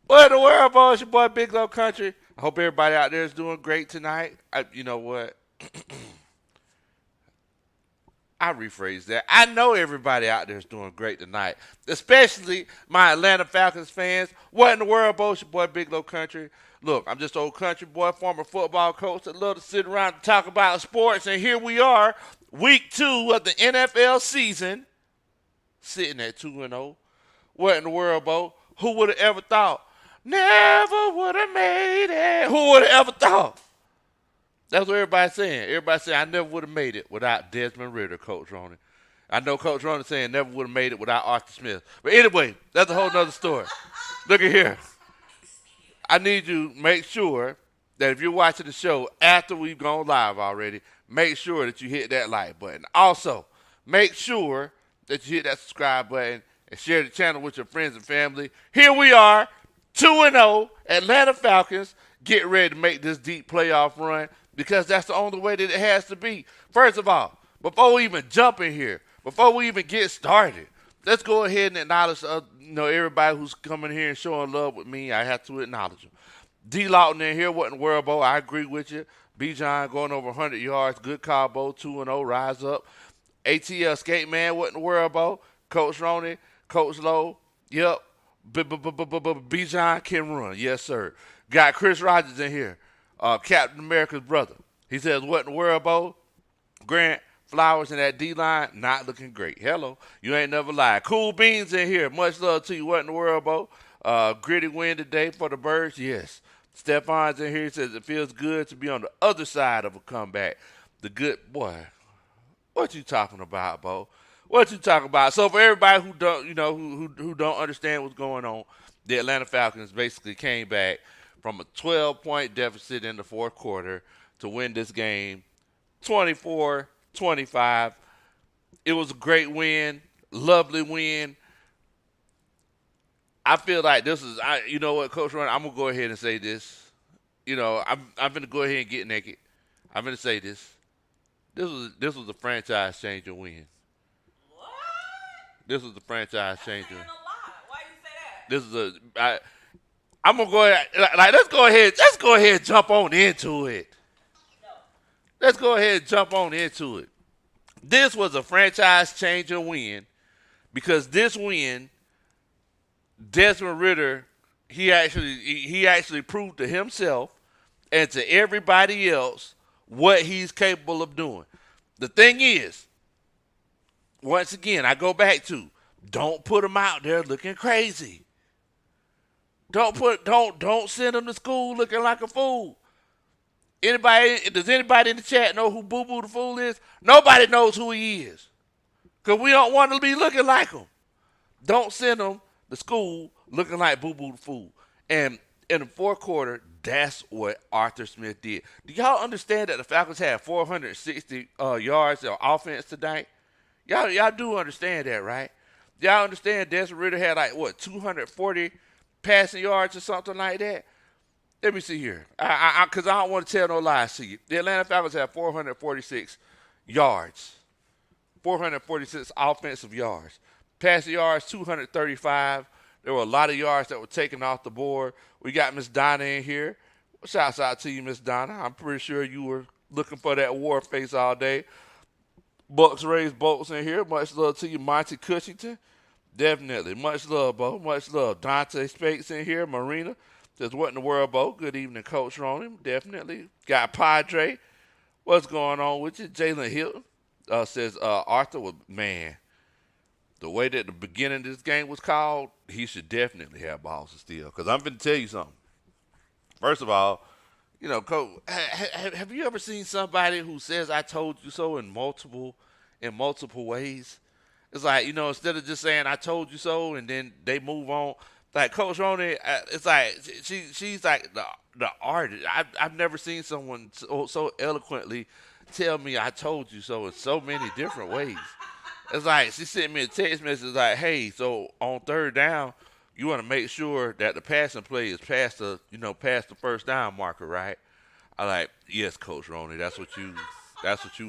What in the world, boy? It's your boy Big Low Country. I hope everybody out there is doing great tonight. You know what? I rephrase that. I know everybody out there is doing great tonight, especially my Atlanta Falcons fans. What in the world, boy? It's your boy Big Low Country. Look, I'm just old country boy, former football coach that love to sit around and talk about sports. And here we are, week 2 of the NFL season, sitting at 2-0. What in the world, Bo? Who would have ever thought? Never would have made it. Who would have ever thought? That's what everybody's saying. Everybody's saying, I never would have made it without Desmond Ridder, Coach Roney. I know Coach Roney saying never would have made it without Arthur Smith. But anyway, that's a whole nother story. Look at here. I need you to make sure that if you're watching the show after we've gone live already, make sure that you hit that like button. Also, make sure that you hit that subscribe button and share the channel with your friends and family. Here we are, 2-0, Atlanta Falcons. Get ready to make this deep playoff run because that's the only way that it has to be. First of all, before we even jump in here, before we even get started, let's go ahead and acknowledge everybody who's coming here and showing love with me. I have to acknowledge them. D. Lawton in here, what in the world, Bo? I agree with you. Bijan going over 100 yards. Good call, Bo. 2-0, rise up. ATL Skate Man, what in the world, Bo? Coach Roney, Coach Lowe, yep. Bijan can run, yes, sir. Got Chris Rogers in here, Captain America's brother. He says, what in the world, Bo? Grant Flowers in that D-line, not looking great. Hello, you ain't never lied. Cool Beans in here, much love to you. What in the world, Bo? Gritty win today for the Birds, yes. Stefan's in here, he says, it feels good to be on the other side of a comeback. The good, boy, what you talking about, Bo? What you talking about? So for everybody who don't, who don't understand what's going on, the Atlanta Falcons basically came back from a 12-point deficit in the fourth quarter to win this game 24-25. It was a great win, lovely win. I feel like this is, you know what, Coach Ron, I'm going to go ahead and say this. I'm going to go ahead and get naked. I'm going to say this. This was a franchise changer win. What? This was the franchise That's changer. saying a lot. Why you say that? This is I'm gonna go ahead. Like, let's go ahead. Let's go ahead and jump on into it. No. Let's go ahead and jump on into it. This was a franchise changer win because this win, Desmond Ridder, he actually proved to himself and to everybody else what he's capable of doing. The thing is, once again, I go back to don't put him out there looking crazy. Don't send him to school looking like a fool. Does anybody in the chat know who Boo Boo the Fool is? Nobody knows who he is. Because we don't want to be looking like him. Don't send him to school looking like Boo Boo the Fool. And in the fourth quarter, that's what Arthur Smith did. Do y'all understand that the Falcons had 460 yards of offense tonight? Y'all do understand that, right? Y'all understand Desmond Ridder had 240 passing yards or something like that? Let me see here. Because I don't want to tell no lies to you. The Atlanta Falcons had 446 yards. 446 offensive yards. Passing yards, 235. There were a lot of yards that were taken off the board. We got Miss Donna in here. Shouts out to you, Miss Donna. I'm pretty sure you were looking for that war face all day. Bucks raised bolts in here. Much love to you, Monty Cushington. Definitely. Much love, Bo. Much love. Dante Spates in here. Marina says, what in the world, Bo? Good evening, Coach Roney. Definitely. Got Padre. What's going on with you? Jalen Hilton says, Arthur was, man, the way that the beginning of this game was called, he should definitely have balls to steal. Because I'm going to tell you something. First of all, Coach, have you ever seen somebody who says "I told you so" in multiple ways? It's like instead of just saying "I told you so" and then they move on. Like Coach Roney, it's like she's like the artist. I've never seen someone so eloquently tell me "I told you so" in so many different ways. It's like she sent me a text message like, "Hey, so on third down, you want to make sure that the passing play is past the first down marker, right?" I like, yes, Coach Roney, that's what you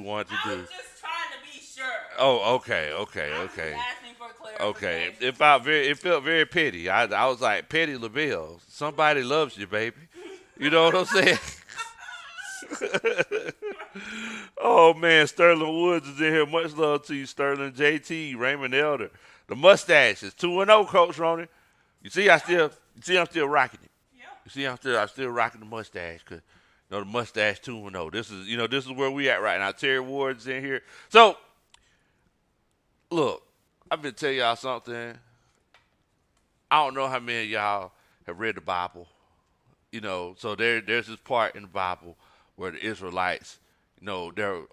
want to I do. was just trying to be sure. Oh, okay. I was just asking for Okay, it felt very petty. I was like, Petty LaBelle, somebody loves you, baby. You know what I'm saying? Oh man, Sterling Woods is in here. Much love to you, Sterling. JT, Raymond Elder. The mustache is 2-0, Coach Ronnie. You see I'm still rocking it. Yeah. I'm still rocking the mustache because the mustache 2-0. This is where we at right now. Terry Ward's in here. So look, I've been telling y'all something. I don't know how many of y'all have read the Bible. So there's this part in the Bible where the Israelites, they're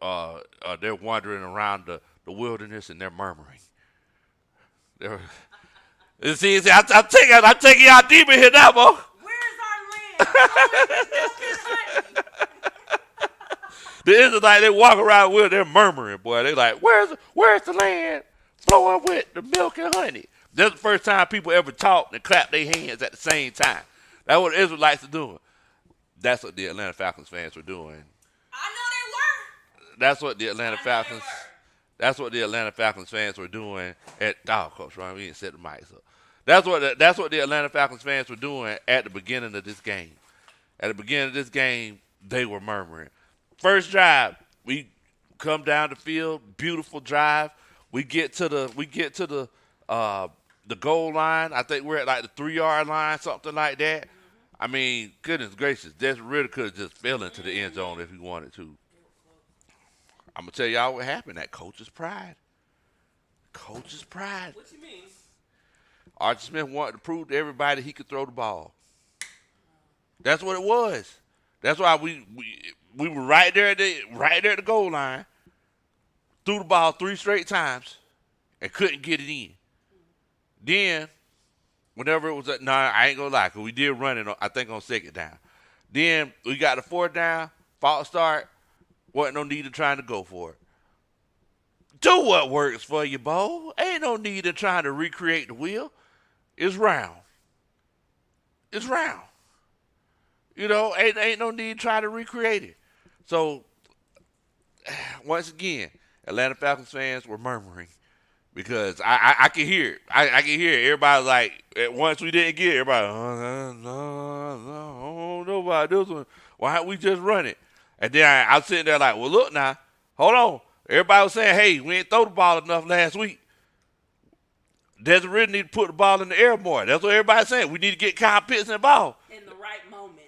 wandering around the wilderness and they're murmuring. They're, see, I'm taking y'all deep in here now, boy. Where's our land? Flowing with milk and honey. The Israelites, they walk around with, they're murmuring, boy. They like, where's the land flowing with the milk and honey? That's the first time people ever talked and clapped their hands at the same time. That's what the Israelites are doing. That's what the Atlanta Falcons fans were doing. I know they were. That's what the Atlanta I know Falcons. they were. That's what the Atlanta Falcons fans were doing at. Oh, Coach Ron, we didn't set the mics up. That's what the Atlanta Falcons fans were doing at the beginning of this game. At the beginning of this game, they were murmuring. First drive, we come down the field, beautiful drive. We get to the goal line. I think we're at like the 3-yard line, something like that. I mean, goodness gracious, Desmond Ridder could have just fell into the end zone if he wanted to. I'm gonna tell y'all what happened. That coach's pride. Coach's pride. What you mean? Archie Smith wanted to prove to everybody he could throw the ball. That's what it was. That's why we were right there at the goal line. Threw the ball 3 straight times and couldn't get it in. Then, whenever it was I ain't gonna lie, 'cause we did run it, I think on second down. Then we got the 4th down, false start, wasn't no need of trying to go for it. Do what works for you, Bo. Ain't no need of trying to recreate the wheel. It's round. It's round. Ain't no need to try to recreate it. So, once again, Atlanta Falcons fans were murmuring. Because I can hear it. I can hear it. Everybody like, once we didn't get it, everybody, no, I don't know about this one. Why don't we just run it? And then I was sitting there like, well, look now. Hold on. Everybody was saying, hey, we ain't throw the ball enough last week. Desmond Ridder need to put the ball in the air more. That's what everybody's saying. We need to get Kyle Pitts in the ball. In the right moments.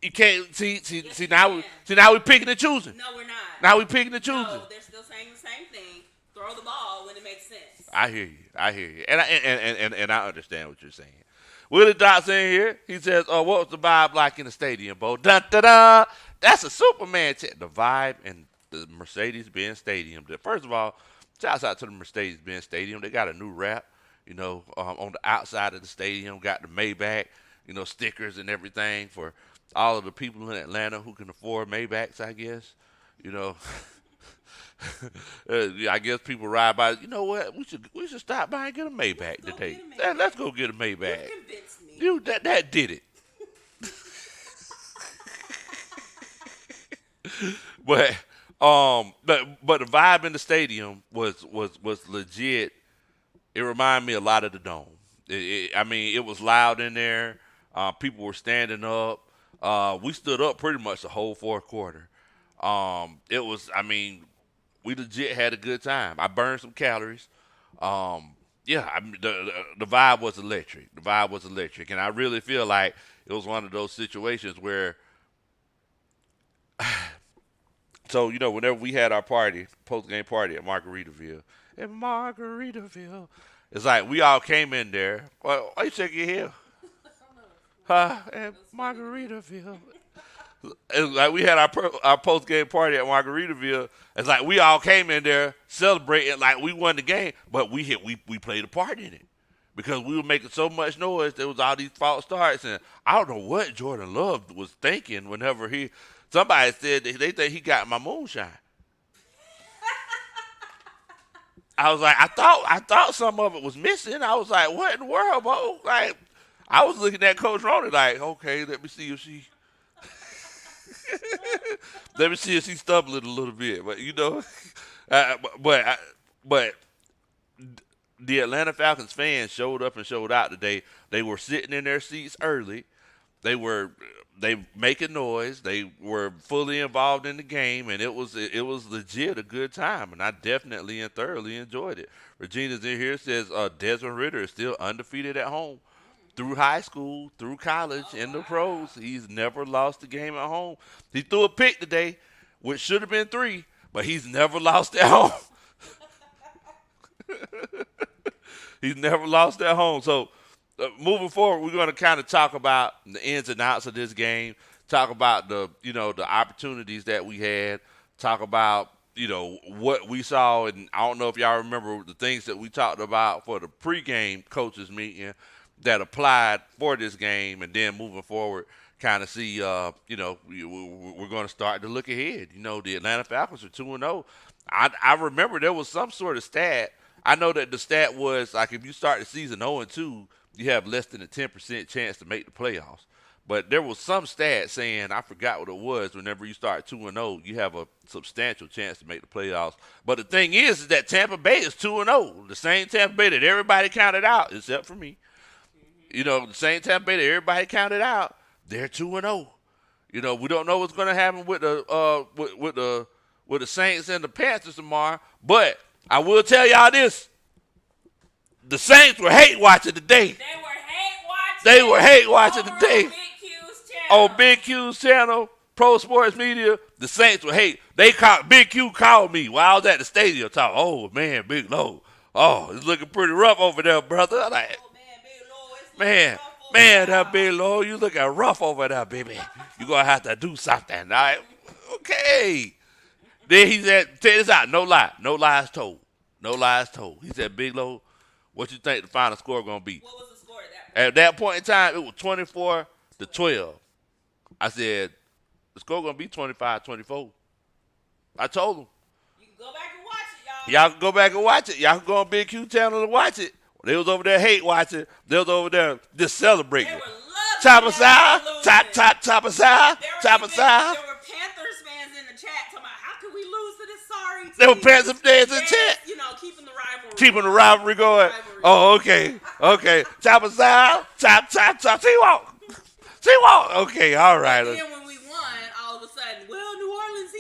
You can't see Yes, now. you Now we picking and choosing. No, we're not. Now we picking and choosing. No, they're still saying the same thing. Throw the ball when it makes sense. I hear you, and I understand what you're saying. Willie Dot's in here. He says, "Oh, what was the vibe like in the stadium, Bo?" Dun, da, da. That's a Superman check. The vibe in the Mercedes-Benz Stadium. First of all, shouts out to the Mercedes-Benz Stadium. They got a new wrap, on the outside of the stadium. Got the Maybach, stickers and everything for all of the people in Atlanta who can afford Maybachs, I guess. I guess people ride by. You know what? We should stop by and get a Maybach today. Let's go get a Maybach. You convinced me. You that did it. but but the vibe in the stadium was legit. It reminded me a lot of the Dome. It was loud in there. People were standing up. We stood up pretty much the whole 4th quarter. We legit had a good time. I burned some calories. The vibe was electric. The vibe was electric, and I really feel like it was one of those situations where. So whenever we had our post-game party at Margaritaville, it's like we all came in there. Well, why you shaking your head? Huh? At Margaritaville. It's like we had our post-game party at Margaritaville. It's like we all came in there celebrating like we won the game, but we played a part in it because we were making so much noise. There was all these false starts, and I don't know what Jordan Love was thinking whenever somebody said that they think he got my moonshine. I was like, I thought some of it was missing. I was like, what in the world, bro? Like, I was looking at Coach Ronnie like, okay, let me see if she. Let me see if she's stumbling a little bit, but but the Atlanta Falcons fans showed up and showed out today. They were sitting in their seats early. They were they making noise. They were fully involved in the game, and it was legit a good time, and I definitely and thoroughly enjoyed it. Regina's in here says Desmond Ridder is still undefeated at home through high school, through college, Oh and the wow. pros. He's never lost a game at home. He threw a pick today, which should have been three, but he's never lost at home. He's never lost at home. So moving forward, we're going to kind of talk about the ins and outs of this game. Talk about the opportunities that we had. Talk about what we saw, and I don't know if y'all remember the things that we talked about for the pregame coaches meeting that applied for this game, and then moving forward, kind of see we're going to start to look ahead. The Atlanta Falcons are 2-0. I remember there was some sort of stat. I know that the stat was like if you start the season 0-2, you have less than a 10% chance to make the playoffs. But there was some stat saying, I forgot what it was, whenever you start 2-0, you have a substantial chance to make the playoffs. But the thing is that Tampa Bay is 2-0. The same Tampa Bay that everybody counted out, except for me. The same Tampa Bay that everybody counted out, they're 2-0. We don't know what's going to happen with the Saints and the Panthers tomorrow. But I will tell y'all this: the Saints were hate watching today. They were hate watching. They were hate watching over today on Big Q's channel. on Big Q's channel, Pro Sports Media. The Saints were hate. Big Q called me while I was at the stadium. Talking, oh man, Big Low. Oh, it's looking pretty rough over there, brother. I'm like, Oh man, Big Lou, it's man, looking rough over man, there. that Big Low, you looking rough over there, baby. You gonna have to do something. All right, okay. Then he said, check this out, no lie, no lies told. No lies told. He said, Big Low, what you think the final score gonna be? What was the score at that point? At that point in time, it was 24-12. I said, the score gonna be 25-24. I told him. You can go back and watch it, y'all. Y'all can go back and watch it. Y'all can go on Big Q channel and watch it. They was over there hate watching. They was over there just celebrating. They were Top loving aside, that top aside, top aside. There were Panthers fans in the chat talking about how could we lose to this sorry team? There were Panthers fans in the Yes, chat. keeping the rivalry. Keeping the rivalry going. Oh, okay. Top aside, top. T-Walk. Okay, all right. Then when we won, all of a sudden, well, New Orleans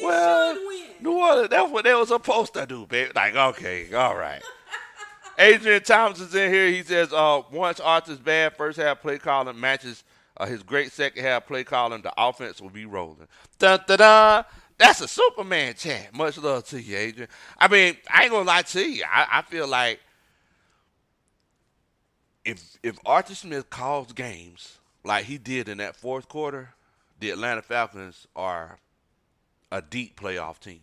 should win. New Orleans, that's what they was supposed to do, baby. Like, okay, all right. Adrian Thomas is in here. He says, once Arthur's bad first half play calling matches his great second half play calling, the offense will be rolling. Dun, dun, dun. That's a Superman chant. Much love to you, Adrian. I mean, I ain't gonna lie to you. I feel like if Arthur Smith calls games like he did in that fourth quarter, the Atlanta Falcons are a deep playoff team.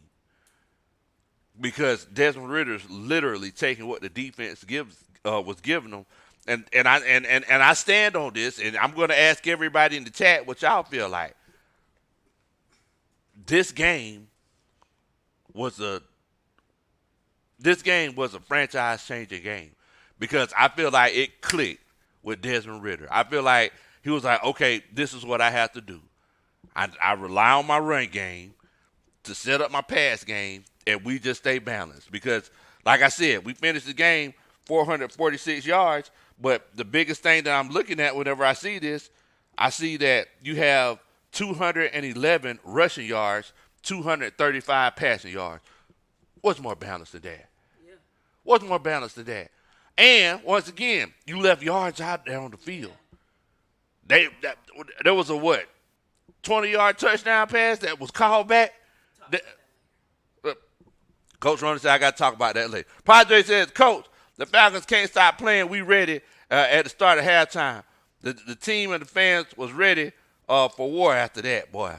Because Desmond Ridder's literally taking what the defense was giving them, and I stand on this, and I'm going to ask everybody in the chat what y'all feel like. This game was a franchise changing game because I feel like it clicked with Desmond Ridder. I feel like he was like, okay, this is what I have to do. I rely on my run game to set up my pass game, and we just stay balanced. Because, like I said, we finished the game 446 yards, but the biggest thing that I'm looking at whenever I see this, I see that you have 211 rushing yards, 235 passing yards. What's more balanced than that? Yeah. What's more balanced than that? And, once again, you left yards out there on the field. There was a 20-yard touchdown pass that was called back. Coach Ronnie said, I got to talk about that later. Padre says, Coach, the Falcons can't stop playing. We ready at the start of halftime. The team and the fans was ready for war after that, boy.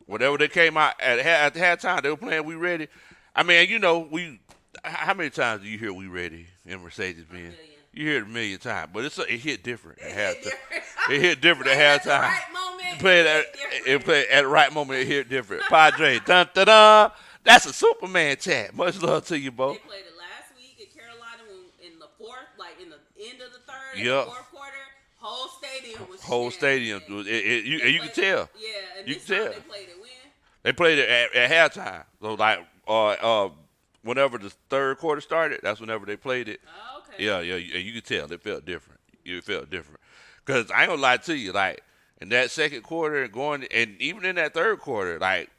Whatever they came out at the halftime, they were playing We Ready. I mean, how many times do you hear We Ready in Mercedes-Benz? You hear it a million times, but it hit different at halftime. It hit different at halftime. Right moment, Play at the right moment. It hit different. Padre, dun dun dun. That's a Superman chat. Much love to you, Bo. They played it last week at Carolina in the fourth, like in the end of the third, Yep. fourth quarter. Whole stadium was Whole stadium. You can tell. Yeah, and You this can time tell. they played it when? They played it at halftime. So like whenever the third quarter started, that's whenever they played it. Oh, okay. Yeah, yeah, you could tell it felt different. It felt different. Cause I ain't gonna lie to you, like in that second quarter and going, and even in that third quarter, like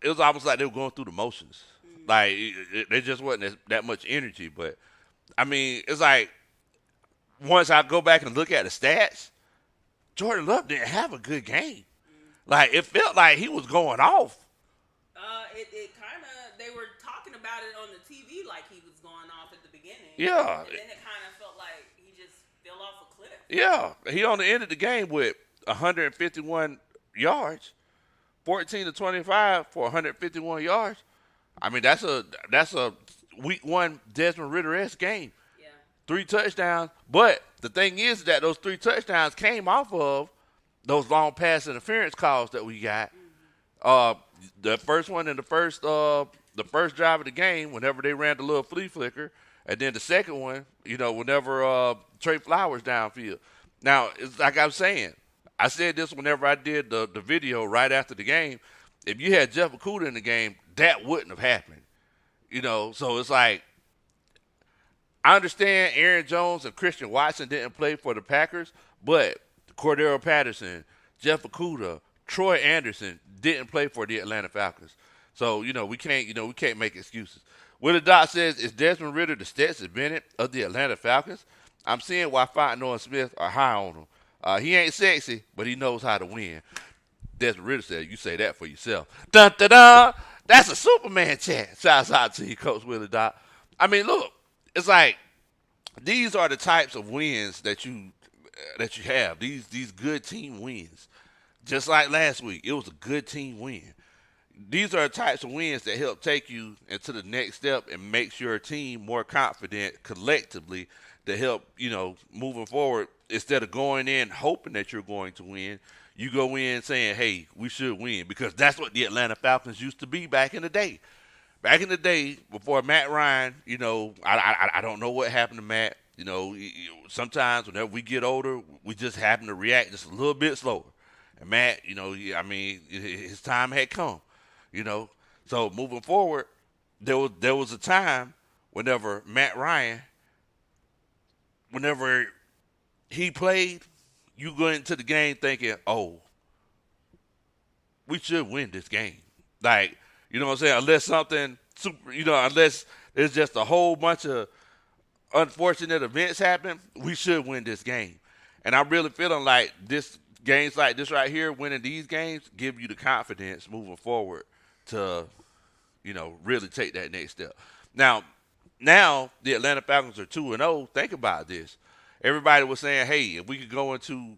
it was almost like they were going through the motions. Mm. Like there just wasn't that much energy. But I mean, it's like once I go back and look at the stats, Jordan Love didn't have a good game. Like it felt like he was going off. It kind of, they were talking about it on the TV like he was going off at the beginning. Yeah, And then it kind of felt like he just fell off a cliff. yeah. He only ended the game with 151 yards, 14 to 25 for 151 yards. I mean, that's a week one Desmond Ridder-esque game. Yeah. 3 touchdowns. But the thing is that those 3 touchdowns came off of those long pass interference calls that we got. Uh, the first one in the first drive of the game, whenever they ran the little flea flicker, and then the second one, whenever Trey Flowers downfield. Now, it's like I'm saying, I said this whenever I did the video right after the game. If you had Jeff Okudah in the game, that wouldn't have happened. So it's like I understand Aaron Jones and Christian Watson didn't play for the Packers, but Cordero Patterson, Jeff Okudah, Troy Anderson didn't play for the Atlanta Falcons. So, we can't make excuses. Willie Dot says, is Desmond Ridder the Stetson Bennett of the Atlanta Falcons? I'm seeing why Fontenot and Smith are high on him. He ain't sexy, but he knows how to win. Desmond Ridder said, you say that for yourself. Dun, dun, dun. That's a Superman chant. Shouts out to you, Coach Willie Dot. I mean, look, it's like these are the types of wins that you have. These good team wins. Just like last week, it was a good team win. These are the types of wins that help take you into the next step and makes your team more confident collectively to help, moving forward. Instead of going in hoping that you're going to win, you go in saying, hey, we should win, because that's what the Atlanta Falcons used to be back in the day. Back in the day, before Matt Ryan, I don't know what happened to Matt. Sometimes whenever we get older, we just happen to react just a little bit slower. And Matt, his time had come. So moving forward, there was a time whenever Matt Ryan, whenever he played, you go into the game thinking, oh, we should win this game. Like, you know what I'm saying? Unless something super, unless there's just a whole bunch of unfortunate events happen, we should win this game. And I'm really feeling like this games like this right here, winning these games, give you the confidence moving forward to, really take that next step. Now the Atlanta Falcons are 2-0. Think about this. Everybody was saying, hey, if we could go into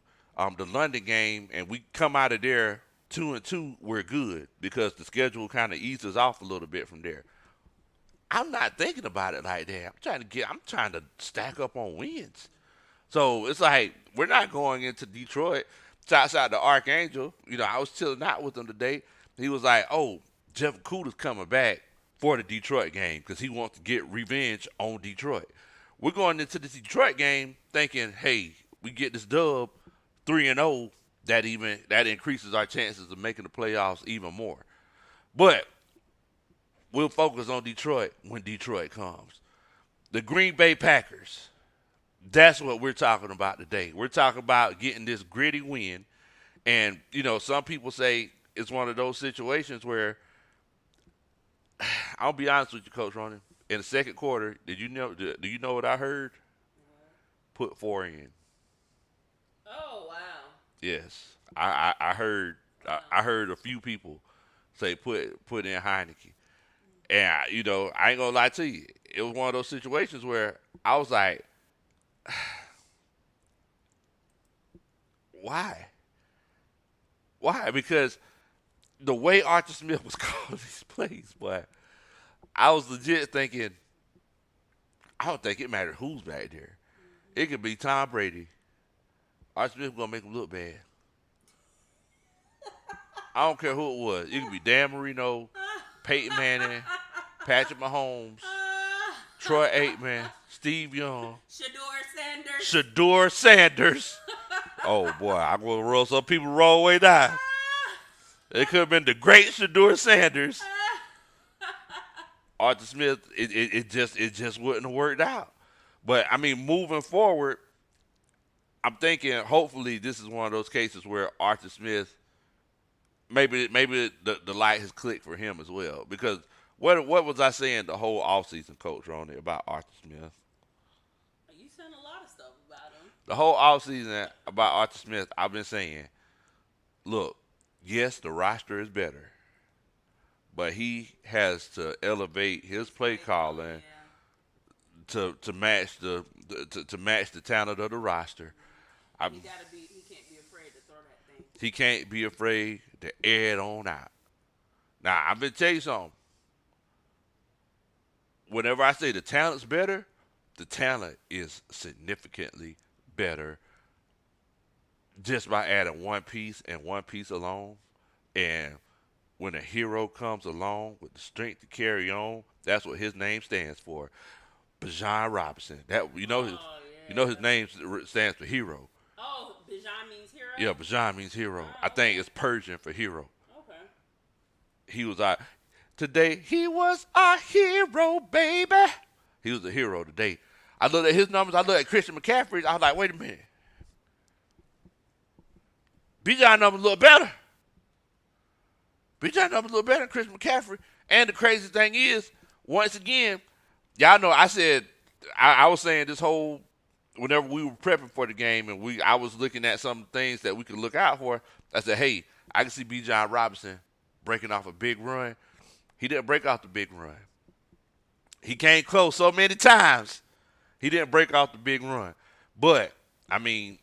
the London game and we come out of there 2-2, we're good, because the schedule kind of eases off a little bit from there. I'm not thinking about it like that. I'm trying to stack up on wins. So it's like we're not going into Detroit. Shouts out to Archangel. I was chilling out with him today. He was like, oh, Jeff Okudah's coming back for the Detroit game because he wants to get revenge on Detroit. We're going into the Detroit game thinking, hey, we get this dub 3-0, that increases our chances of making the playoffs even more. But we'll focus on Detroit when Detroit comes. The Green Bay Packers. That's what we're talking about today. We're talking about getting this gritty win. And, some people say it's one of those situations where, I'll be honest with you, Coach Ronan. In the second quarter, do you know what I heard? Put 4 in. Oh, wow. Yes. I heard I heard a few people say put in Heineke. And, I ain't going to lie to you. It was one of those situations where I was like, why? Why? Because the way Arthur Smith was calling these plays, boy, I was legit thinking, I don't think it mattered who's back there. It could be Tom Brady. Arthur Smith gonna make him look bad. I don't care who it was. It could be Dan Marino, Peyton Manning, Patrick Mahomes, Troy Aikman, Steve Young, Shador Sanders. Oh boy, I'm gonna roll some people wrong way down. It could have been the great Shador Sanders, Arthur Smith, it just wouldn't have worked out. But I mean, moving forward, I'm thinking hopefully this is one of those cases where Arthur Smith maybe the light has clicked for him as well. Because what was I saying the whole offseason, Coach Ronnie, about Arthur Smith? You saying a lot of stuff about him. The whole offseason about Arthur Smith, I've been saying, look, yes, the roster is better, but he has to elevate his play calling Yeah. to match to match the talent of the roster. I, He gotta be. He can't be afraid to throw that thing. he can't be afraid to air it on out. Now, I've been tell you something. Whenever I say the talent's better, the talent is significantly better just by adding one piece and one piece alone. And when a hero comes along with the strength to carry on, that's what his name stands for. Bijan Robinson. That Oh his yeah. name stands for hero. Oh, Bijan means hero. Yeah, Bijan means hero. I Oh, think okay. it's Persian for hero. Okay. He was our today. He was our hero, baby. He was a hero today. I looked at his numbers. I looked at Christian McCaffrey. I was like, wait a minute. Bijan numbers a little better. Bijan numbers a little better than Christian McCaffrey. And the crazy thing is, once again, y'all know I said I was saying this whole whenever we were prepping for the game and I was looking at some things that we could look out for. I said, hey, I can see Bijan Robinson breaking off a big run. He didn't break off the big run. He came close so many times. He didn't break off the big run. But I mean,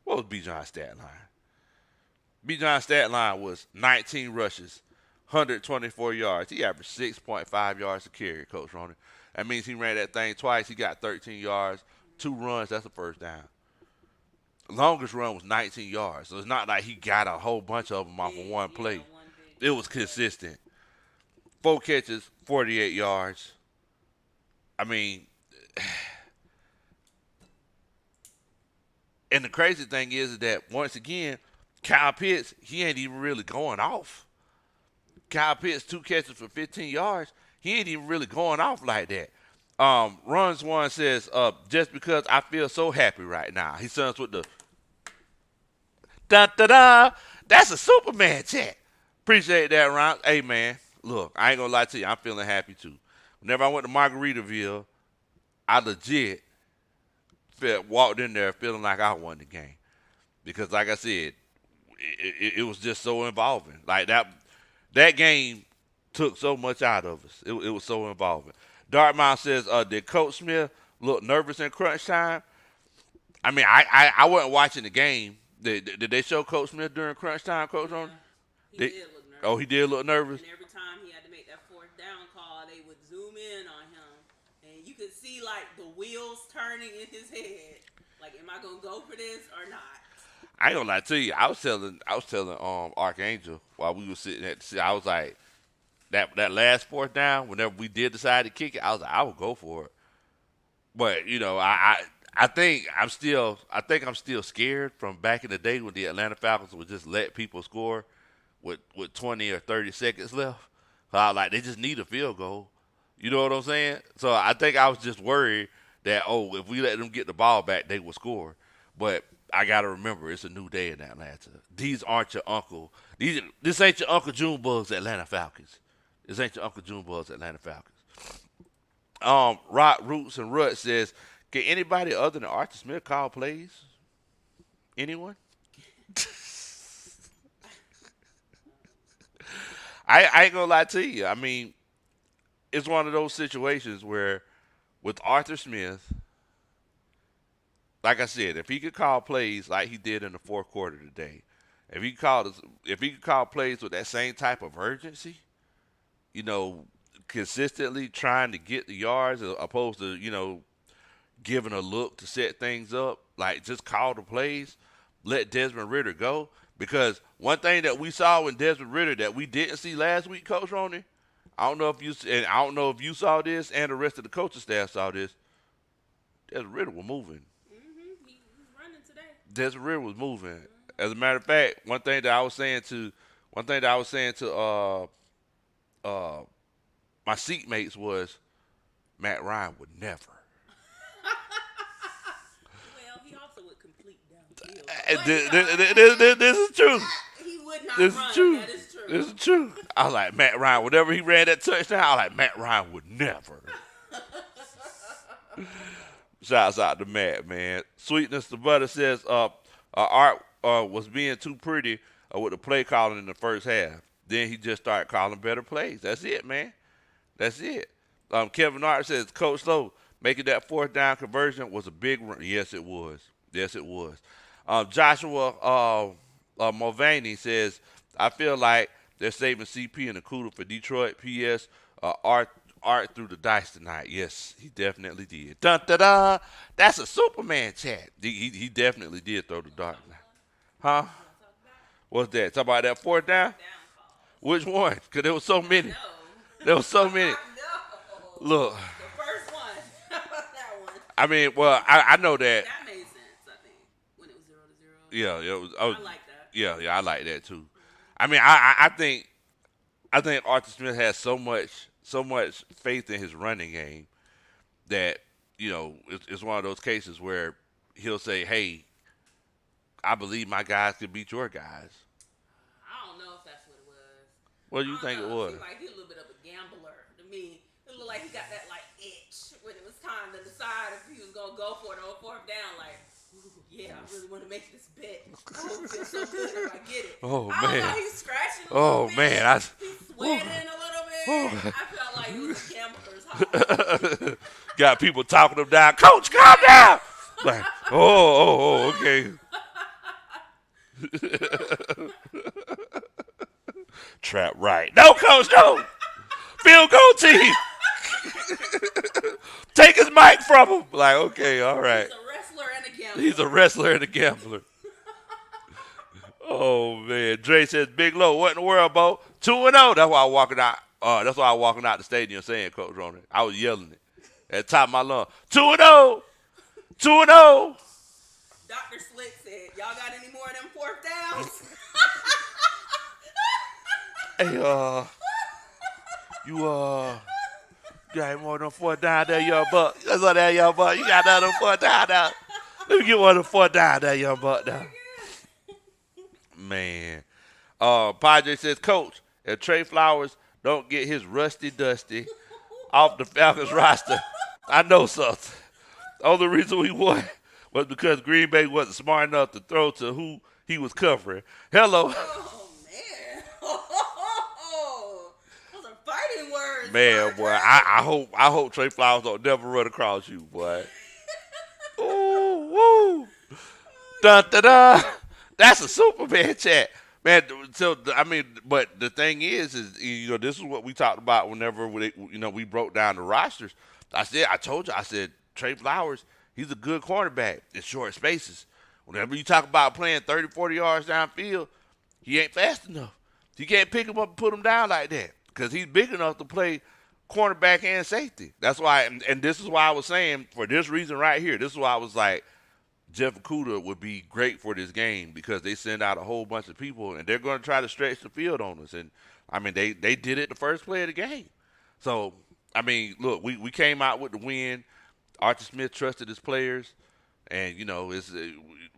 what was Bijan's stat line? Bijan's stat line was 19 rushes, 124 yards. He averaged 6.5 yards a carry, Coach Ronnie. That means he ran that thing twice. He got 13 yards, 2 runs. That's a first down. Longest run was 19 yards. So it's not like he got a whole bunch of them off of one Yeah, play. one big. It was consistent. 4 catches, 48 yards. I mean, and the crazy thing is that once again, Kyle Pitts, he ain't even really going off. Kyle Pitts, 2 catches for 15 yards. He ain't even really going off like that. Runs one says, just because I feel so happy right now. He starts with the da da da. That's a Superman chat. Appreciate that, Ron. Hey man, look, I ain't gonna lie to you, I'm feeling happy too. Whenever I went to Margaritaville, I legit walked in there feeling like I won the game because, like I said, it was just so involving. Like that game took so much out of us. It was so involving. Dartmouth says, did Coach Smith look nervous in crunch time? I mean, I wasn't watching the game. Did they show Coach Smith during crunch time, Coach Yeah. on? He They, did look nervous. oh, he did look nervous. And every time he had to make that fourth down call, they would zoom in on him, and you could see like the wheels turning in his head. Like, am I gonna go for this or not? I ain't gonna lie to you. I was telling Archangel while we were sitting at the seat, I was like, that last fourth down, whenever we did decide to kick it, I was like, I would go for it. But I think I'm still scared from back in the day when the Atlanta Falcons would just let people score with 20 or 30 seconds left. So I was like, they just need a field goal. You know what I'm saying? So I think I was just worried that, if we let them get the ball back, they will score. But I gotta remember, it's a new day in Atlanta. These aren't your uncle. This ain't your Uncle Junebug's Atlanta Falcons. This ain't your Uncle Junebug's Atlanta Falcons. Rock Roots and Rut says, can anybody other than Arthur Smith call plays? Anyone? I ain't gonna lie to you. I mean, it's one of those situations where with Arthur Smith, like I said, if he could call plays like he did in the fourth quarter today, if he could call plays with that same type of urgency, you know, consistently trying to get the yards as opposed to, giving a look to set things up, like just call the plays, let Desmond Ridder go. Because one thing that we saw in Desmond Ridder that we didn't see last week, Coach Roney, I don't know if you saw this and the rest of the coaching staff saw this. Desmond Ridder was moving. He's running today. Desmond Ridder was moving. As a matter of fact, one thing that I was saying to uh my seatmates was Matt Ryan would never. Well, he also would complete downfield. And But this is true. he would not This is run. true. That is true. This is true. I was like Matt Ryan. Whenever he ran that touchdown, I was like Matt Ryan would never. Shouts out to Matt, man. Sweetness the Butter says, Art was being too pretty with the play calling in the first half. Then he just started calling better plays. That's it, man. That's it. Kevin Hart says, Coach Lowe, making that fourth down conversion was a big run. Yes, it was. Yes, it was. Joshua Mulvaney says, I feel like they're saving CP and Akuda for Detroit. P.S. Art threw the dice tonight. Yes, he definitely did. Dun da da. That's a Superman chat. He definitely did throw the dart. Huh? What's that? Talk about that fourth down? Which one? Because there was so many. No. There was so many. No. Look. The first one. How about that one? I mean, well, I know that. That made sense, I think, when it was 0-0. Yeah, it was. I like that. Yeah, I like that too. I mean, I think Arthur Smith has so much faith in his running game that it's one of those cases where he'll say, "Hey, I believe my guys can beat your guys." I don't know if that's what it was. What do you think it was? It seemed like he's a little bit of a gambler to me. It looked like he got that itch when it was time to decide if he was gonna go for it on fourth down. Like, yeah, I really want to make this bet. Oh, it feels so good if I get it. Oh I don't man. know, he's scratching a Oh little bit. man, He's sweating a little bit. I felt like he was a gambler's high. got people talking him down. Coach, calm down. Like, okay. Trap right. No, coach, no. Field goal team. Take his mic from him. Like, okay, all right. He's a wrestler and a gambler. He's a wrestler and a gambler. Oh man, Dre says, "Big Low, what in the world, Bo? 2-0." That's why I was walking out. That's why I was walking out the stadium saying, Coach Ronan. I was yelling it at the top of my lungs. 2-0, 2-0. Dr. Slick said, "Y'all got any more of them fourth downs?" Hey, you got any more of them fourth down there, young buck? That's what that young buck. You got another fourth down there. Let me get one of the fourth down there, young buck. Now. Man. Padre says, Coach, if Trey Flowers don't get his rusty dusty off the Falcons roster, I know something. The only reason we won was because Green Bay wasn't smart enough to throw to who he was covering. Hello. Oh, man. Those are fighting words. Man, boy, I hope Trey Flowers don't never run across you, boy. Ooh, woo. Dun, da, da. That's a Superman chat. Man, so I mean, but the thing is this is what we talked about whenever we broke down the rosters. I told you, I said Trey Flowers, he's a good cornerback in short spaces. Whenever you talk about playing 30, 40 yards downfield, he ain't fast enough. You can't pick him up and put him down like that because he's big enough to play cornerback and safety. That's why, and this is why I was saying, for this reason right here, this is why I was like, Jeff Okudah would be great for this game because they send out a whole bunch of people and they're going to try to stretch the field on us. And, I mean, they did it the first play of the game. So, I mean, look, we came out with the win. Arthur Smith trusted his players. And, it's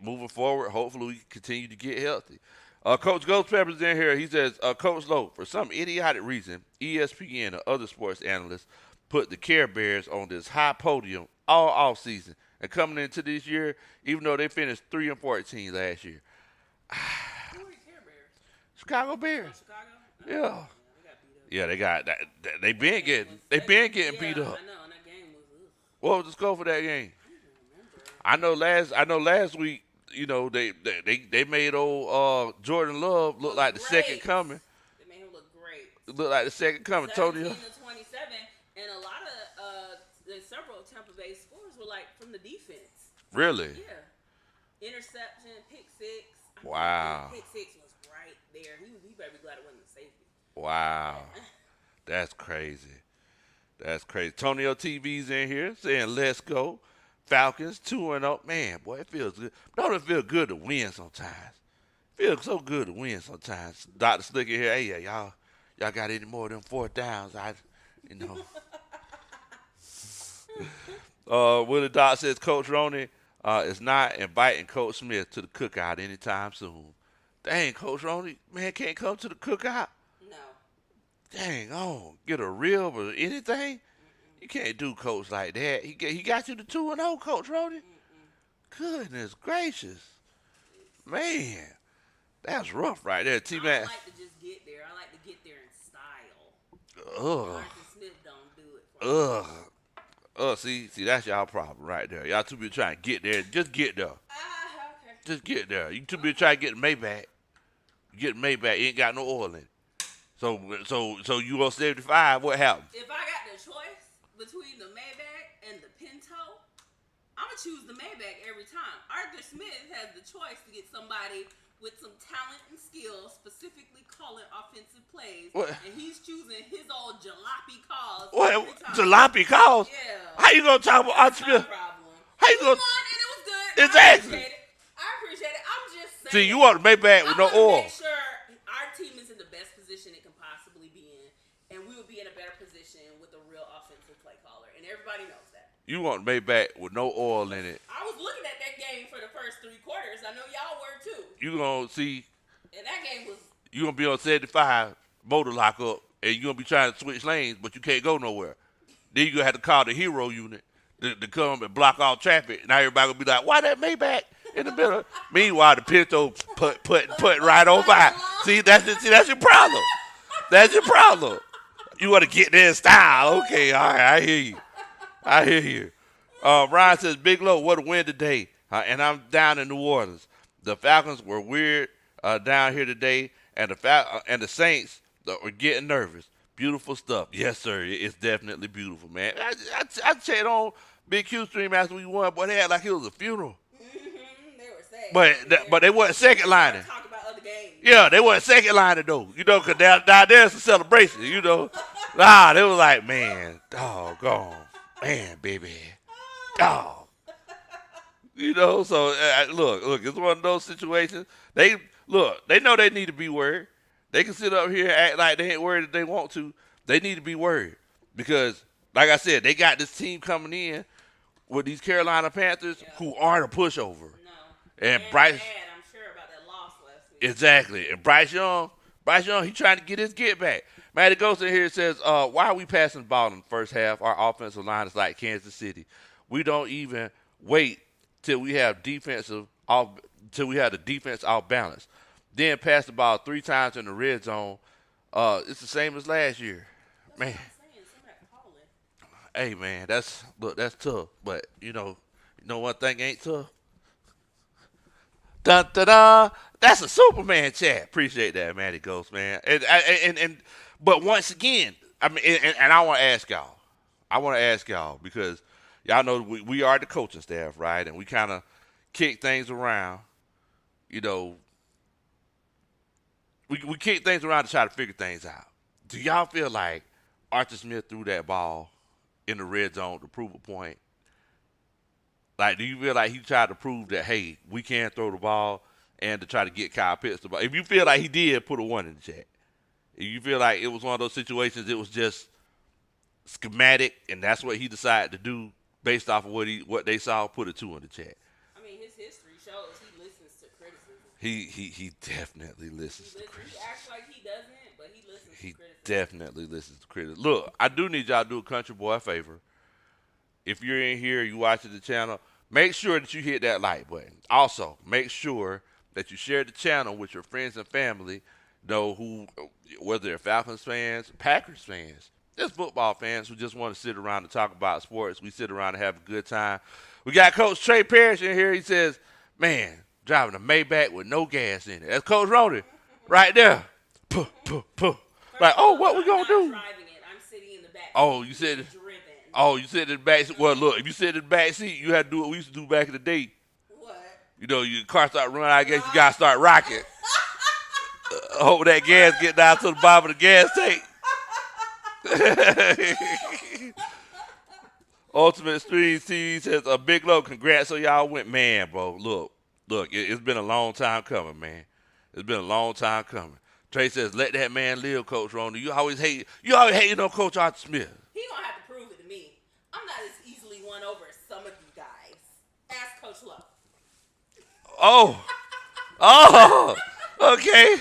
moving forward, hopefully we continue to get healthy. Coach Ghost Pepper's in here. He says, Coach Lowe, for some idiotic reason, ESPN and other sports analysts put the Care Bears on this high podium all offseason. And coming into this year, even though they finished 3-14 last year. Who are the Care Bears? Chicago Bears. Chicago? Yeah. Yeah, They got that. They been getting beat up. I know, and that game was. What was the score for that game? I know last week, they made old Jordan Love look like the second coming. They made him look great. Look like the second coming. 17-27, and a lot of several Tampa Bay scores were like from the defense. Really? Yeah. Interception, pick six. Wow. Pick six was right there. He better be glad it wasn't a safety. Wow. That's crazy. That's crazy. Tonio TV's in here saying, let's go. Falcons 2-0. Man, boy, it feels good. Don't it feel good to win sometimes? It feels so good to win sometimes. Dr. Slick in here. Hey, y'all got any more of them fourth downs? You know. Willie Doc says Coach Roney is not inviting Coach Smith to the cookout anytime soon. Dang, Coach Roney, man, can't come to the cookout. No. Dang, get a rib or anything. Mm-mm. You can't do Coach like that. He got you to 2-0, Coach Roney. Mm-mm. Goodness gracious, man, that's rough right there, T I man. don't like to just get there. I like to get there in style. Ugh, Arthur Smith don't do it for me. ugh. See, that's y'all problem right there. Y'all too busy trying to get there. Just get there. Okay. Just get there. You too busy trying to get the Maybach. Get the Maybach. You ain't got no oil in it. So you on 75? What happened? If I got the choice between the Maybach and the Pinto, I'm gonna choose the Maybach every time. Arthur Smith has the choice to get somebody with some talent and skill, specifically calling offensive plays, What? and he's choosing his old jalopy calls What? every time. Jalopy calls? Yeah. How you gonna talk about Arthur That's my Smith? problem. How you We gonna? won and it was good. Exactly. I appreciate it. I'm just saying. See, you want the Maybach with I no wanna oil. make sure our team is in the best position it can possibly be in, and we would be in a better position with a real offensive play caller, and everybody knows that. You want Maybach with no oil in it. I was looking at that game for the first 3 quarters. I know y'all were too, You gonna see. and that game was. You gonna be on 75, motor lock up, and you gonna be trying to switch lanes, but you can't go nowhere. Then you gonna have to call the hero unit to come and block all traffic. Now everybody gonna be like, "Why that Maybach in the middle?" Meanwhile, the Pinto put right on by. See, that's your problem. That's your problem. You want to get there in style? Okay, all right, I hear you. Ryan says, "Big Low, what a win today." And I'm down in New Orleans. The Falcons were weird down here today, and the Saints were getting nervous. Beautiful stuff. Yes, sir. It's definitely beautiful, man. I checked on Big Q stream after we won, but they had like it was a funeral. Mm-hmm, they were sad. But they wasn't second lining. Talk about other games. Yeah, they wasn't second lining though. You know, because down there's a celebration. You know, they was like, man, doggone, man, baby, dog. You know, so look, it's one of those situations. They know they need to be worried. They can sit up here and act like they ain't worried if they want to. They need to be worried because, like I said, they got this team coming in with these Carolina Panthers who aren't a pushover. No. And Bryce, I'm sure about that loss last week. exactly. And Bryce Young, he trying to get his get back. Matty Ghost in here says, why are we passing the ball in the first half? Our offensive line is like Kansas City. We don't even wait till we have the defense off balance. Then pass the ball 3 times in the red zone. It's the same as last year. Man. Hey man, that's tough. But you know one thing ain't tough. Dun da da. That's a Superman chat. Appreciate that, Matty Ghost, man. But once again, I mean, and I want to ask y'all. Because y'all know we are the coaching staff, right? And we kind of kick things around. You know, we kick things around to try to figure things out. Do y'all feel like Arthur Smith threw that ball in the red zone to prove a point? Like, do you feel like he tried to prove that, hey, we can throw the ball and to try to get Kyle Pitts the ball? If you feel like he did, put a 1 in the chat. If you feel like it was one of those situations, it was just schematic, and that's what he decided to do based off of what they saw, put a 2 in the chat. I mean, his history shows he listens to criticism. He definitely listens to criticism. He acts like he doesn't, but he listens to criticism. Definitely listens to criticism. Look, I do need y'all to do a country boy a favor. If you're in here, you watching the channel, make sure that you hit that like button. Also, make sure that you share the channel with your friends and family, whether they're Falcons fans, Packers fans, just football fans who just want to sit around and talk about sports. We sit around and have a good time. We got Coach Trey Parrish in here. He says, man, driving a Maybach with no gas in it. That's Coach Roney right there. Puh, puh, puh. Like, what we going to do? I'm sitting in the back. You said you sit in the back seat. Well, look, if you sit in the back seat, you had to do what we used to do back in the day. What? Your car start running, I guess you got to start rocking. Hope that gas get down to the bottom of the gas tank. Ultimate Streams TV says, a big low, congrats on y'all went. Man, bro, look, it's been a long time coming, man. It's been a long time coming. Trey says, "Let that man live, Coach Roney. You always hating on Coach Arthur Smith." He gonna have to prove it to me. I'm not as easily won over as some of you guys. Ask Coach Love. Oh, oh, okay.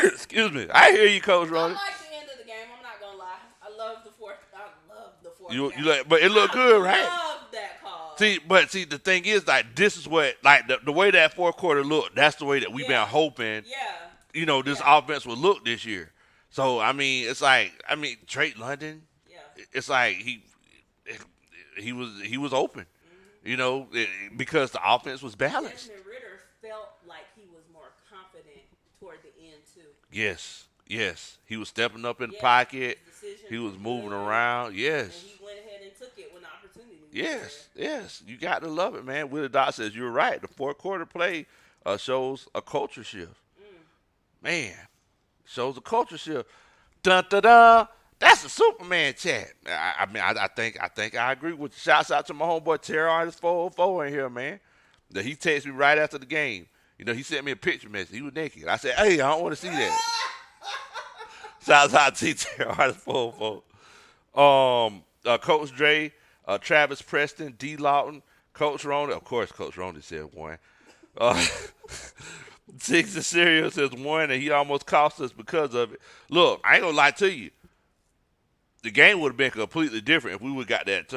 Excuse me. I hear you, Coach I Roney. like the end of the game. I'm not gonna lie. I love the fourth. You down. like, but it looked good, right? I love that call. See, the thing is, like, this is what, like, the way that fourth quarter looked. That's the way that we've been hoping. Yeah. This offense would look this year. So I mean, it's like, Trey London. Yeah. It's like he was open. Because the offense was balanced. Desmond Ridder felt like he was more confident toward the end too. Yes. He was stepping up in the pocket. He was moving good. around. Yes. And he went ahead and took it when the opportunity was there. Yes. You got to love it, man. Willie Dot says you're right. The fourth quarter play shows a culture shift. Man, shows a culture shift. Dun dun dun. That's a Superman chat. I think I agree with you. Shouts out to my homeboy Terry Artist 404 in here, man. That he texted me right after the game. He sent me a picture message. He was naked. I said, "Hey, I don't want to see that." Shouts out to Terry Artist 404. Coach Dre, Travis Preston, D. Lawton, Coach Roney. Of course, Coach Roney said one. Six the Serial says one, and he almost cost us because of it. Look, I ain't gonna lie to you. The game would have been completely different if we would got that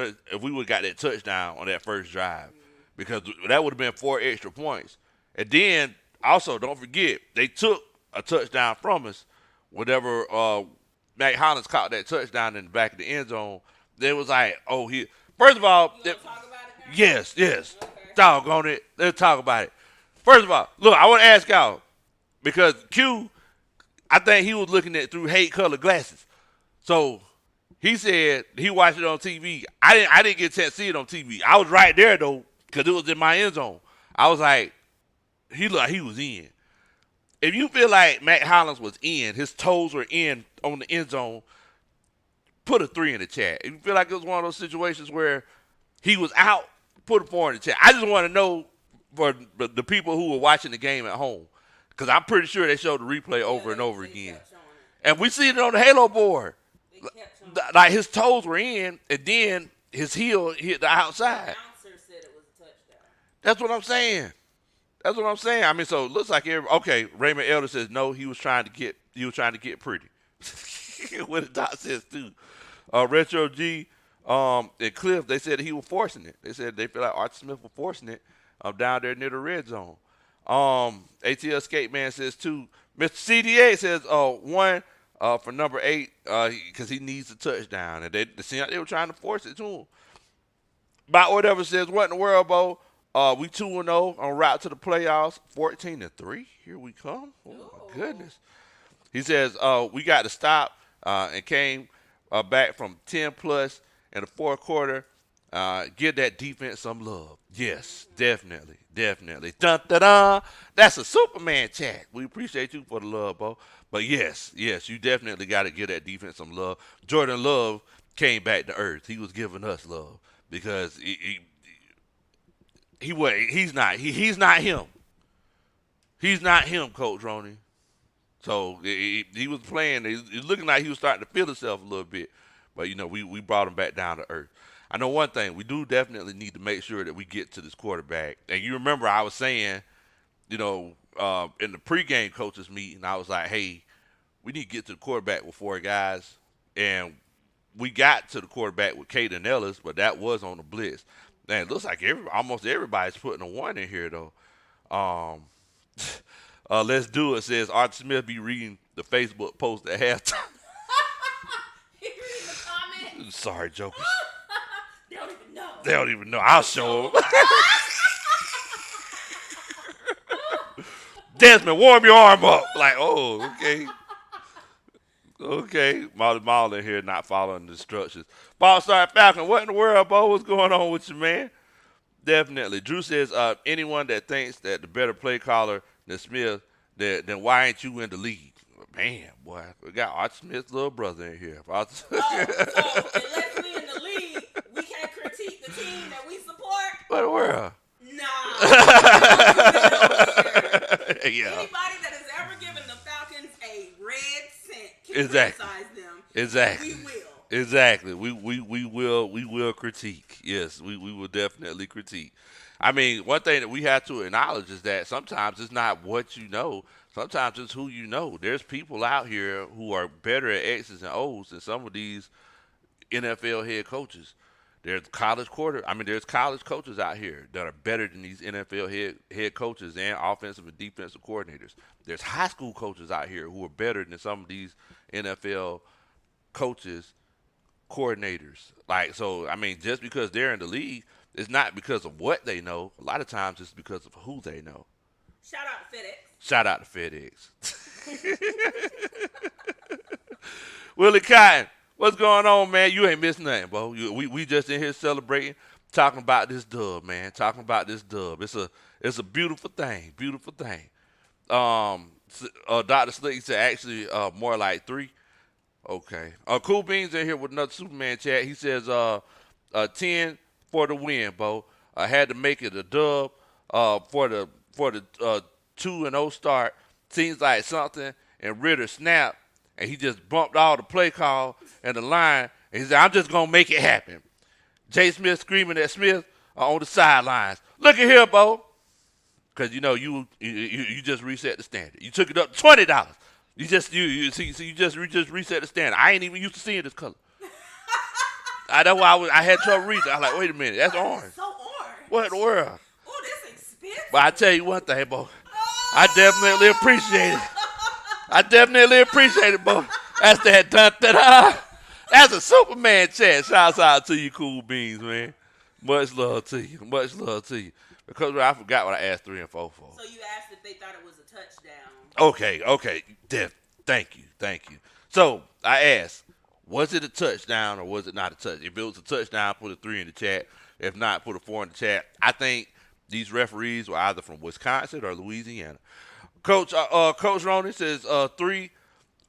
touchdown on that first drive, because that would have been 4 extra points. And then also, don't forget, they took a touchdown from us. Whenever Mac Hollins caught that touchdown in the back of the end zone, they was like, "Oh, first of all, You wanna talk about it now? yes, Okay. doggone it. Let's talk about it. First of all, look, I want to ask y'all, because Q, I think he was looking at through hate-colored glasses. So he said he watched it on TV. I didn't get a chance to see it on TV. I was right there, though, because it was in my end zone. I was like, he looked like he was in. If you feel like Matt Hollins was in, his toes were in on the end zone, put a 3 in the chat. If you feel like it was one of those situations where he was out, put a 4 in the chat. I just want to know for the people who were watching the game at home, because I'm pretty sure they showed the replay over and over again. And we see it on the Halo board. Like, his toes were in, and then his heel hit the outside. The announcer said it was a touchdown. That's what I'm saying. So it looks like Raymond Elder says no, he was trying to get pretty. What the doc says too. Retro G and Cliff, they said he was forcing it. They said they feel like Arthur Smith was forcing it down there near the red zone. ATL Skate Man says two. Mr. CDA says one for number 8 because he needs a touchdown, and they seemed like they were trying to force it to him. About whatever says what in the world, Bo. We 2-0 on route to the playoffs, 14-3. Here we come. Oh my goodness. He says we got to stop and came back from 10 plus in the fourth quarter. Give that defense some love. Yes, definitely. Dun dun dun. That's a Superman chat. We appreciate you for the love, Bo. But yes, you definitely got to give that defense some love. Jordan Love came back to earth. He was giving us love because he's not him. He's not him, Coach Roney. So he was playing. He's looking like he was starting to feel himself a little bit. But, we brought him back down to earth. I know one thing. We do definitely need to make sure that we get to this quarterback. And you remember I was saying, in the pregame coaches meeting, I was like, hey, we need to get to the quarterback with 4 guys. And we got to the quarterback with Caden Ellis, but that was on the blitz. Man, it looks like almost everybody's putting a 1 in here, though. Let's do it. Says Arthur Smith be reading the Facebook post at halftime. He reading the comments. Sorry, jokers. They don't even know. I'll show them. Desmond, warm your arm up. Like, oh, okay. Okay. Molly Mall in here not following the instructions. Ball Star Falcon, what in the world, Bo? What's going on with you, man? Definitely. Drew says, anyone that thinks that the better play caller than Smith, then why ain't you in the league? Man, boy, we got Archie Smith's little brother in here. So unless we in the league, we can't critique the team that we support? What in the world? Nah. Yeah. Anybody that has ever given the Exactly. criticize them. Exactly. We will. Exactly. We will critique. Yes, we will definitely critique. I mean, one thing that we have to acknowledge is that sometimes it's not what you know. Sometimes it's who you know. There's people out here who are better at X's and O's than some of these NFL head coaches. There's college coaches out here that are better than these NFL head coaches and offensive and defensive coordinators. There's high school coaches out here who are better than some of these NFL coaches, coordinators. Like, so, I mean, just because they're in the league, it's not because of what they know. A lot of times it's because of who they know. Shout out to FedEx. Shout out to FedEx. Willie Cotton, what's going on, man? You ain't missing nothing, bro. We just in here celebrating, talking about this dub, man. Talking about this dub. It's a beautiful thing, beautiful thing. Dr. Slick said actually more like three. Okay. Cool Beans in here with another Superman chat. He says 10 for the win, Bo. I had to make it a dub for the 2-0 start. Seems like something, and Ridder snapped, and he just bumped all the play call and the line, and he said, I'm just going to make it happen. Jay Smith screaming at Smith on the sidelines. Look at here, Bo. Because, you just reset the standard. You took it up $20. You just reset the standard. I ain't even used to seeing this color. That's why I had trouble reading. I was like, wait a minute, that's orange. So orange. What in the world? Oh, this expensive. But I tell you one thing, boy. I definitely appreciate it. I definitely appreciate it, boy. That's that dun-da-da. That's a Superman chat. Shouts out to you, Cool Beans, man. Much love to you. Much love to you. Because I forgot what I asked 3 and 4 for. So you asked if they thought it was a touchdown. Okay. Thank you. So I asked, was it a touchdown or was it not a touchdown? If it was a touchdown, put a 3 in the chat. If not, put a 4 in the chat. I think these referees were either from Wisconsin or Louisiana. Coach Ronan says 3.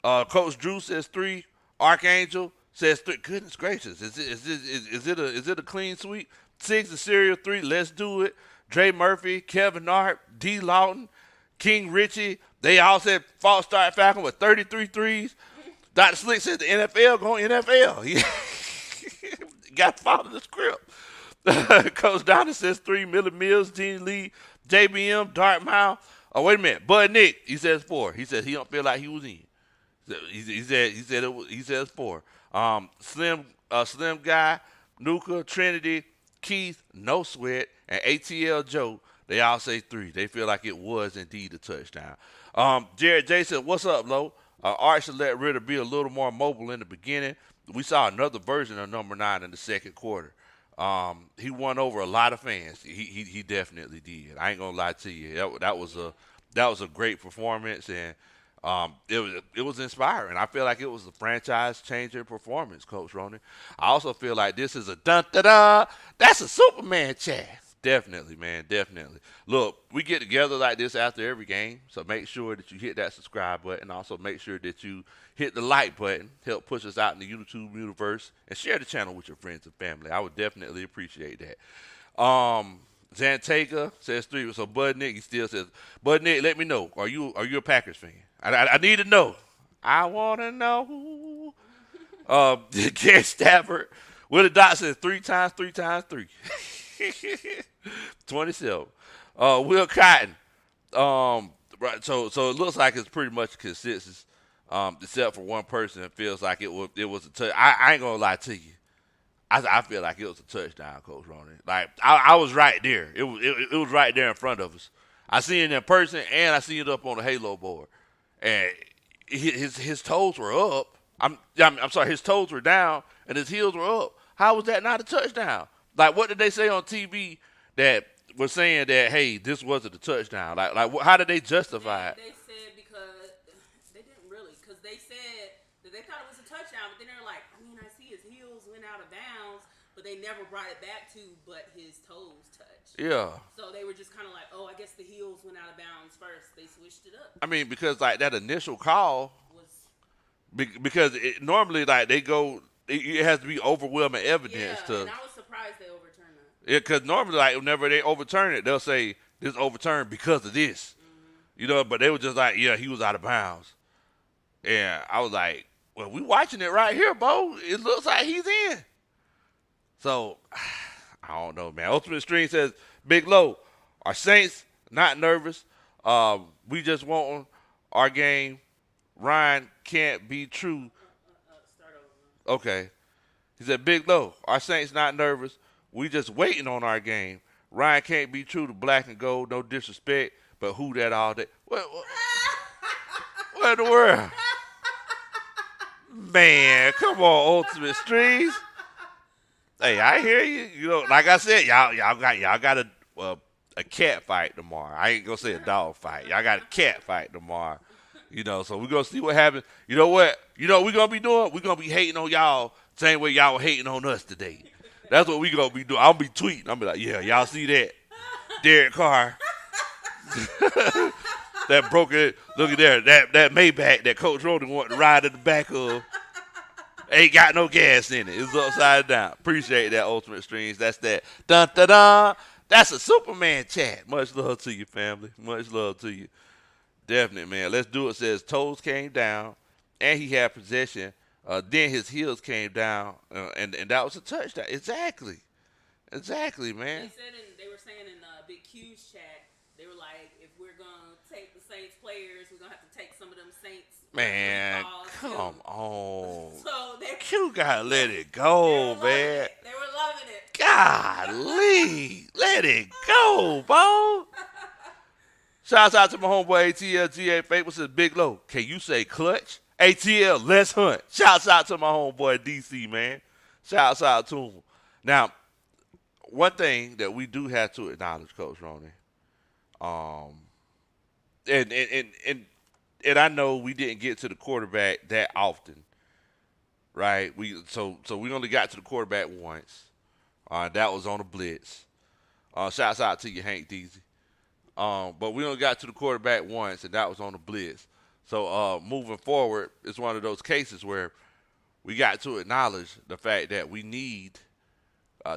Coach Drew says 3. Archangel says 3. Goodness gracious, is it a clean sweep? 6 is Serial 3. Let's do it. Dre Murphy, Kevin Hart, D. Lawton, King Richie. They all said false start Falcon with 33 threes. Dr. Slick said the NFL going NFL. He got to follow the script. Coach Donner says 3. Miller Mills, Gene Lee, JBM, Dartmouth. Oh, wait a minute. Bud Nick, he says 4. He says he don't feel like he was in. He says 4. Slim Guy, Nuka, Trinity, Keith, No Sweat, and ATL Joe, they all say 3. They feel like it was indeed a touchdown. Jared J said, what's up, Lo? Art should let Ridder be a little more mobile in the beginning. We saw another version of number 9 in the second quarter. He won over a lot of fans. He definitely did. I ain't gonna lie to you. That was a great performance, and it was inspiring. I feel like it was a franchise changer performance, Coach Ronan. I also feel like this is a dun-da-da. That's a Superman chat. Definitely, man. Definitely. Look, we get together like this after every game, so make sure that you hit that subscribe button. Also, make sure that you hit the like button. Help push us out in the YouTube universe, and share the channel with your friends and family. I would definitely appreciate that. Zantega says 3. So Bud Nick, he still says, Bud Nick, let me know. Are you a Packers fan? I need to know. I want to know. Gary Stafford. Willie Dot says 3 times 3 times 3. 27. Will Cotton. Right. So it looks like it's pretty much consensus, except for one person that feels like it was a touch. I ain't gonna lie to you. I feel like it was a touchdown, Coach Ronan. Like I was right there. It was right there in front of us. I see it in person and I see it up on the Halo board. And his toes were up. I'm sorry, his toes were down and his heels were up. How was that not a touchdown? Like, what did they say on TV that was saying that, hey, this wasn't a touchdown? Like how did they justify it? They said because they didn't really, because they said that they thought it was a touchdown, but then they're like, I mean, I see his heels went out of bounds, but they never brought it back to, but his toes touched. Yeah. So they were just kind of like, oh, I guess the heels went out of bounds first. They switched it up. I mean, because like that initial call Was because normally like they go, it has to be overwhelming evidence to. And I was surprised they overturned that. Yeah, because normally like whenever they overturn it, they'll say this overturned because of this. Mm-hmm. But they were just like, yeah, he was out of bounds. And I was like, Well, we watching it right here, Bo. It looks like he's in. So I don't know, man. Ultimate Stream says, Big Low, our Saints not nervous. We just want our game. Ryan can't be true. Start over. Okay. He said, Big Low, our Saints not nervous. We just waiting on our game. Ryan can't be true to black and gold. No disrespect, but who that all day? What in the world? Man, come on, Ultimate Streams. Hey, I hear you. You know, like I said, y'all got a cat fight tomorrow. I ain't gonna say a dog fight. Y'all got a cat fight tomorrow. You know, so we're gonna see what happens. You know what? You know what we're gonna be doing? We're gonna be hating on y'all same way y'all were hating on us today. That's what we gonna be doing. I'll be tweeting. I'm be like, yeah, y'all see that? Derek Carr. That broken, look at there, that Maybach that Coach Roden wanted to ride in the back of. Ain't got no gas in it. It's upside down. Appreciate that, Ultimate Streams. That's that. Dun, dun, dun. That's a Superman chat. Much love to you, family. Much love to you. Definitely, man. Let's do it. Says toes came down, and he had possession. Then his heels came down, and that was a touchdown. Exactly, man. They were saying in Big Q's chat, they were like, if we're gonna take the Saints players, we're gonna have to take some of them Saints. Man, come on. So you gotta let it go, man. They were loving it. Golly, let it go, Bo. Shouts out to my homeboy ATL GA Faithful says Big Low. Can you say clutch? ATL, let's hunt. Shouts out to my homeboy DC, man. Shouts out to him. Now, one thing that we do have to acknowledge, Coach Roney, and I know we didn't get to the quarterback that often, right? So we only got to the quarterback once. That was on a blitz. Shouts out to you, Hank Deasy. But we only got to the quarterback once, and that was on the blitz. So moving forward, it's one of those cases where we got to acknowledge the fact that we need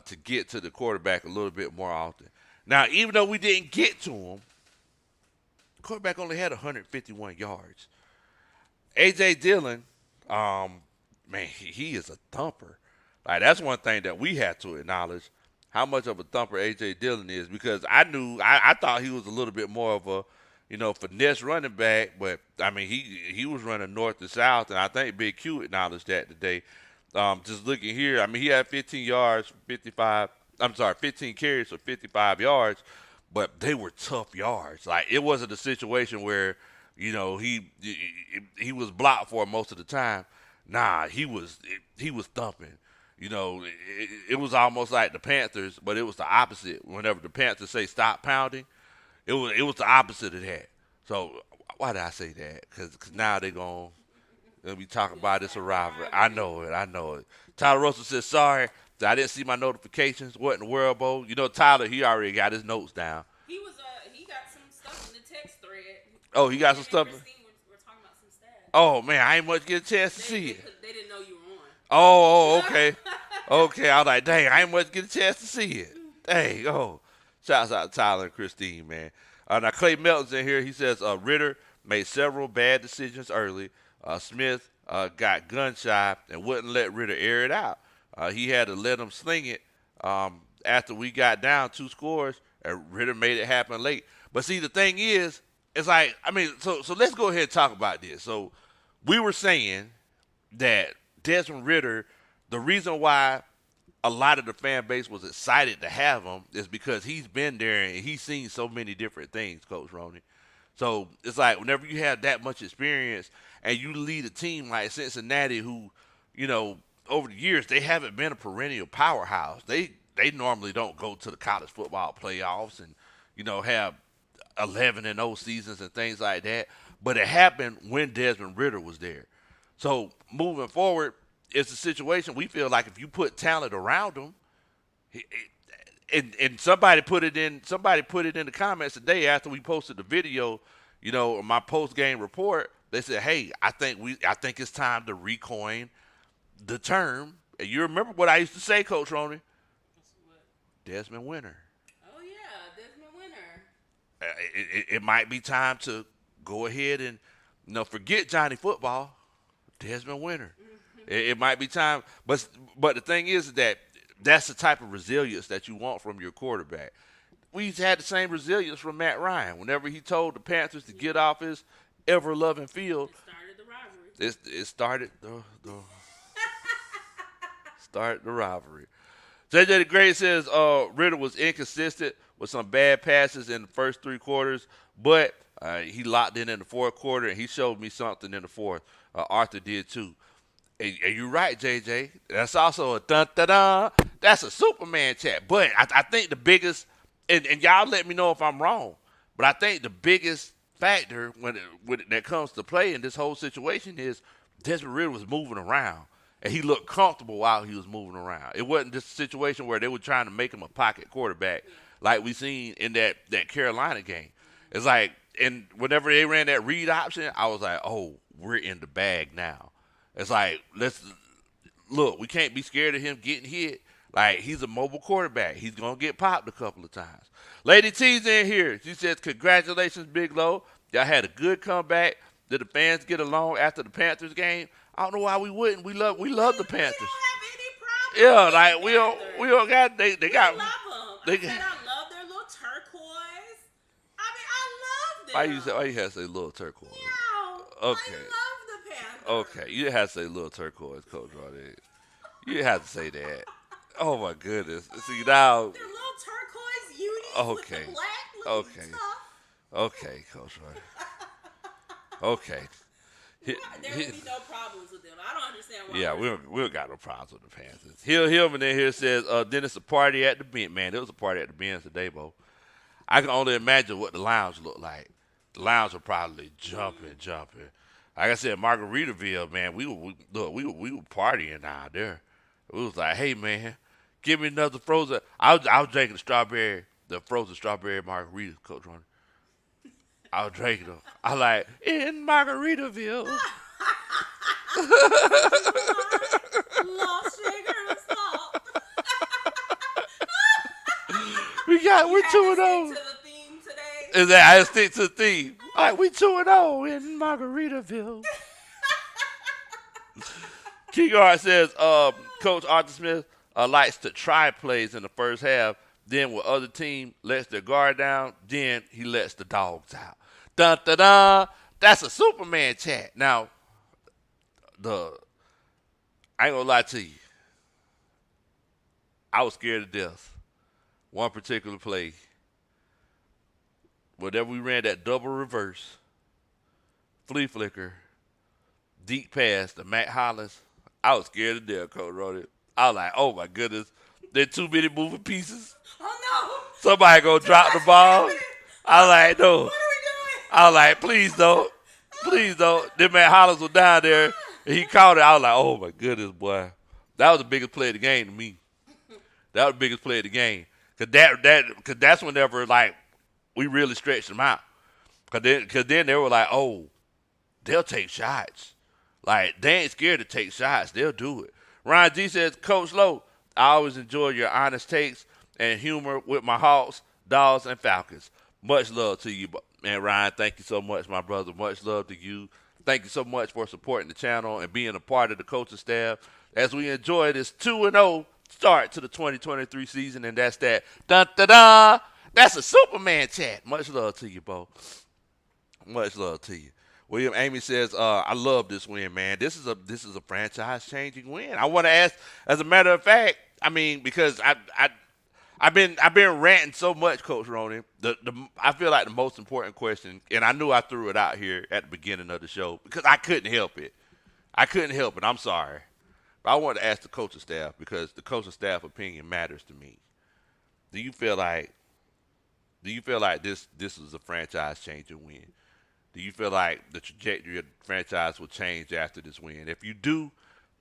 to get to the quarterback a little bit more often. Now, even though we didn't get to him, the quarterback only had 151 yards. A.J. Dillon, man, he is a thumper. Like, that's one thing that we have to acknowledge, how much of a thumper A.J. Dillon is, because I thought he was a little bit more of a, finesse running back, but, I mean, he was running north to south, and I think Big Q acknowledged that today. Just looking here, I mean, he had 15 carries for 55 yards, but they were tough yards. Like, it wasn't a situation where, he was blocked for most of the time. Nah, he was thumping. It was almost like the Panthers, but it was the opposite. Whenever the Panthers say stop pounding, it was the opposite of that. So why did I say that? Because now they're going to be talking about this a rivalry. I know it. Tyler Russell says, sorry, I didn't see my notifications. What in the world, Bo? Tyler, he already got his notes down. He got some stuff in the text thread. Oh, he got some stuff. We're talking about some stats. Oh, man, I ain't much get a chance to see it. They didn't know you were on. Oh, okay. Okay, I was like, dang, I ain't much get a chance to see it. Dang, shouts out to Tyler and Christine, man. Now, Clay Melton's in here. He says, Ridder made several bad decisions early. Smith got gun shy and wouldn't let Ridder air it out. He had to let him sling it after we got down 2 scores, and Ridder made it happen late. But see, the thing is, it's like, I mean, so let's go ahead and talk about this. So we were saying that Desmond Ridder, the reason why a lot of the fan base was excited to have him is because he's been there and he's seen so many different things, Coach Roney. So it's like whenever you have that much experience and you lead a team like Cincinnati who, over the years, they haven't been a perennial powerhouse. They normally don't go to the college football playoffs and, have 11-0 seasons and things like that. But it happened when Desmond Ridder was there. So moving forward, it's a situation we feel like if you put talent around him, and somebody put it in the comments today after we posted the video, my post game report. They said, "Hey, I think it's time to recoin the term." And you remember what I used to say, Coach Roney? Desmond Winner. Oh yeah, Desmond Winner. It might be time to go ahead and forget Johnny Football. Desmond Ridder. It might be time, but the thing is that that's the type of resilience that you want from your quarterback. We had the same resilience from Matt Ryan. Whenever he told the Panthers to get off his ever loving field, It started the rivalry. it started the start the rivalry. JJ the Great says Ridder was inconsistent with some bad passes in the first 3 quarters, but he locked in the fourth quarter and he showed me something in the fourth. Arthur did too. And you're right, JJ. That's also a dun dun dun. That's a Superman chat. But I think the biggest, and y'all let me know if I'm wrong, but I think the biggest factor when that comes to play in this whole situation is Desmond Ridder was moving around. And he looked comfortable while he was moving around. It wasn't just a situation where they were trying to make him a pocket quarterback like we seen in that Carolina game. It's like, and whenever they ran that read option, I was like, oh, we're in the bag now. It's like, look, we can't be scared of him getting hit. Like, he's a mobile quarterback. He's going to get popped a couple of times. Lady T's in here. She says, congratulations, Big Low. Y'all had a good comeback. Did the fans get along after the Panthers game? I don't know why we wouldn't. We love the Panthers. We don't have any problem. Yeah, with like the we Panthers. don't got they We got love they them. I said got. I love their little turquoise. I mean, I love them. Why you have to say little turquoise? Yeah, Okay. I love the Panthers. Okay, you didn't have to say little turquoise, Coach Roddy. You didn't have to say that. Oh my goodness. See now. Their little turquoise unis with Okay. the black looking Okay. stuff. Okay, Coach Roddy. Okay. There would be no problems with them. I don't understand why. Yeah, we don't got no problems with the Panthers. Hillman in here says, then it's a party at the Benz. Man, there was a party at the Benz today, Bo. I can only imagine what the lounge looked like. The lounge were probably jumping. Like I said, Margaritaville, man, we were partying out there. We was like, hey man, give me another frozen. I was drinking the frozen strawberry margarita, Coach Ronnie. I was drinking them. I like in Margaritaville. Lost sugar and salt. We're 2-0. To the theme today. Is that I stick to the theme? All right, we 2-0 in Margaritaville. King Art says, Coach Arthur Smith likes to try plays in the first half. Then when other team lets their guard down, then he lets the dogs out. Dun dun dun. That's a Superman chat. Now, I ain't gonna lie to you. I was scared to death. One particular play. Whenever we ran that double reverse, flea flicker, deep pass to Matt Hollins, I was scared to death, Coach Roddy. I was like, oh my goodness. There too many moving pieces. Oh no. Somebody gonna drop the ball. I was like, no. What are we doing? I was like, please don't. Please don't. Then Matt Hollins was down there and he caught it. I was like, oh my goodness, boy. That was the biggest play of the game to me. That was the biggest play of the game. Cause that's whenever like we really stretched them out. Cause then they were like, oh, they'll take shots. Like they ain't scared to take shots. They'll do it. Ryan G says, Coach Lowe, I always enjoy your honest takes and humor with my Hawks, Dogs, and Falcons. Much love to you, man. Ryan, thank you so much, my brother. Much love to you. Thank you so much for supporting the channel and being a part of the coaching staff as we enjoy this 2-0 start to the 2023 season, and that's that. Dun dun dun. That's a Superman chat. Much love to you, Bo. Much love to you. William Amy says, I love this win, man. This is a franchise changing win. I want to ask, as a matter of fact, I mean, because I've been ranting so much, Coach Ronan. I feel like the most important question, and I knew I threw it out here at the beginning of the show because I couldn't help it. I'm sorry. But I want to ask the coaching staff because the coaching staff opinion matters to me. Do you feel like this is a franchise changing win? Do you feel like the trajectory of the franchise will change after this win? If you do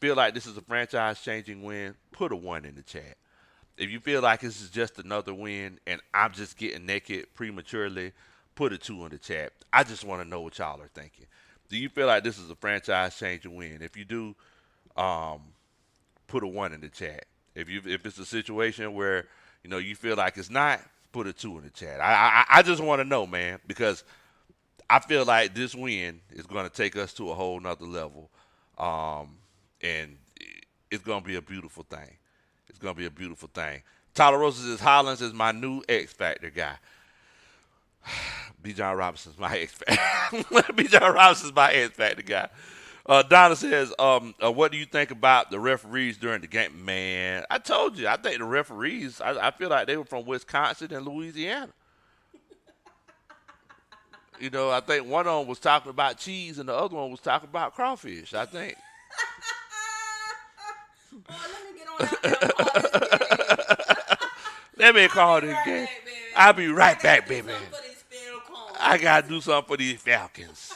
feel like this is a franchise changing win, put a 1 in the chat. If you feel like this is just another win and I'm just getting naked prematurely, put a 2 in the chat. I just want to know what y'all are thinking. Do you feel like this is a franchise changing win? If you do, put a 1 in the chat. If it's a situation where you feel like it's not, put a 2 in the chat. I just want to know, man, because I feel like this win is going to take us to a whole nother level. um, and it's gonna be a beautiful thing. It's gonna be a beautiful thing. Tyler Rose says Hollins is my new X Factor guy. Bijan Robinson's my X Factor. Bijan Robinson's my X Factor guy. Donna says, what do you think about the referees during the game? Man, I told you, I think the referees, I feel like they were from Wisconsin and Louisiana. I think one of them was talking about cheese and the other one was talking about crawfish, I think. Boy, let me get on out there and call this game. Let me I'll call be this right game. back, baby. I'll be I right back, gotta do baby. something for these Falcons. I got to do something for these Falcons.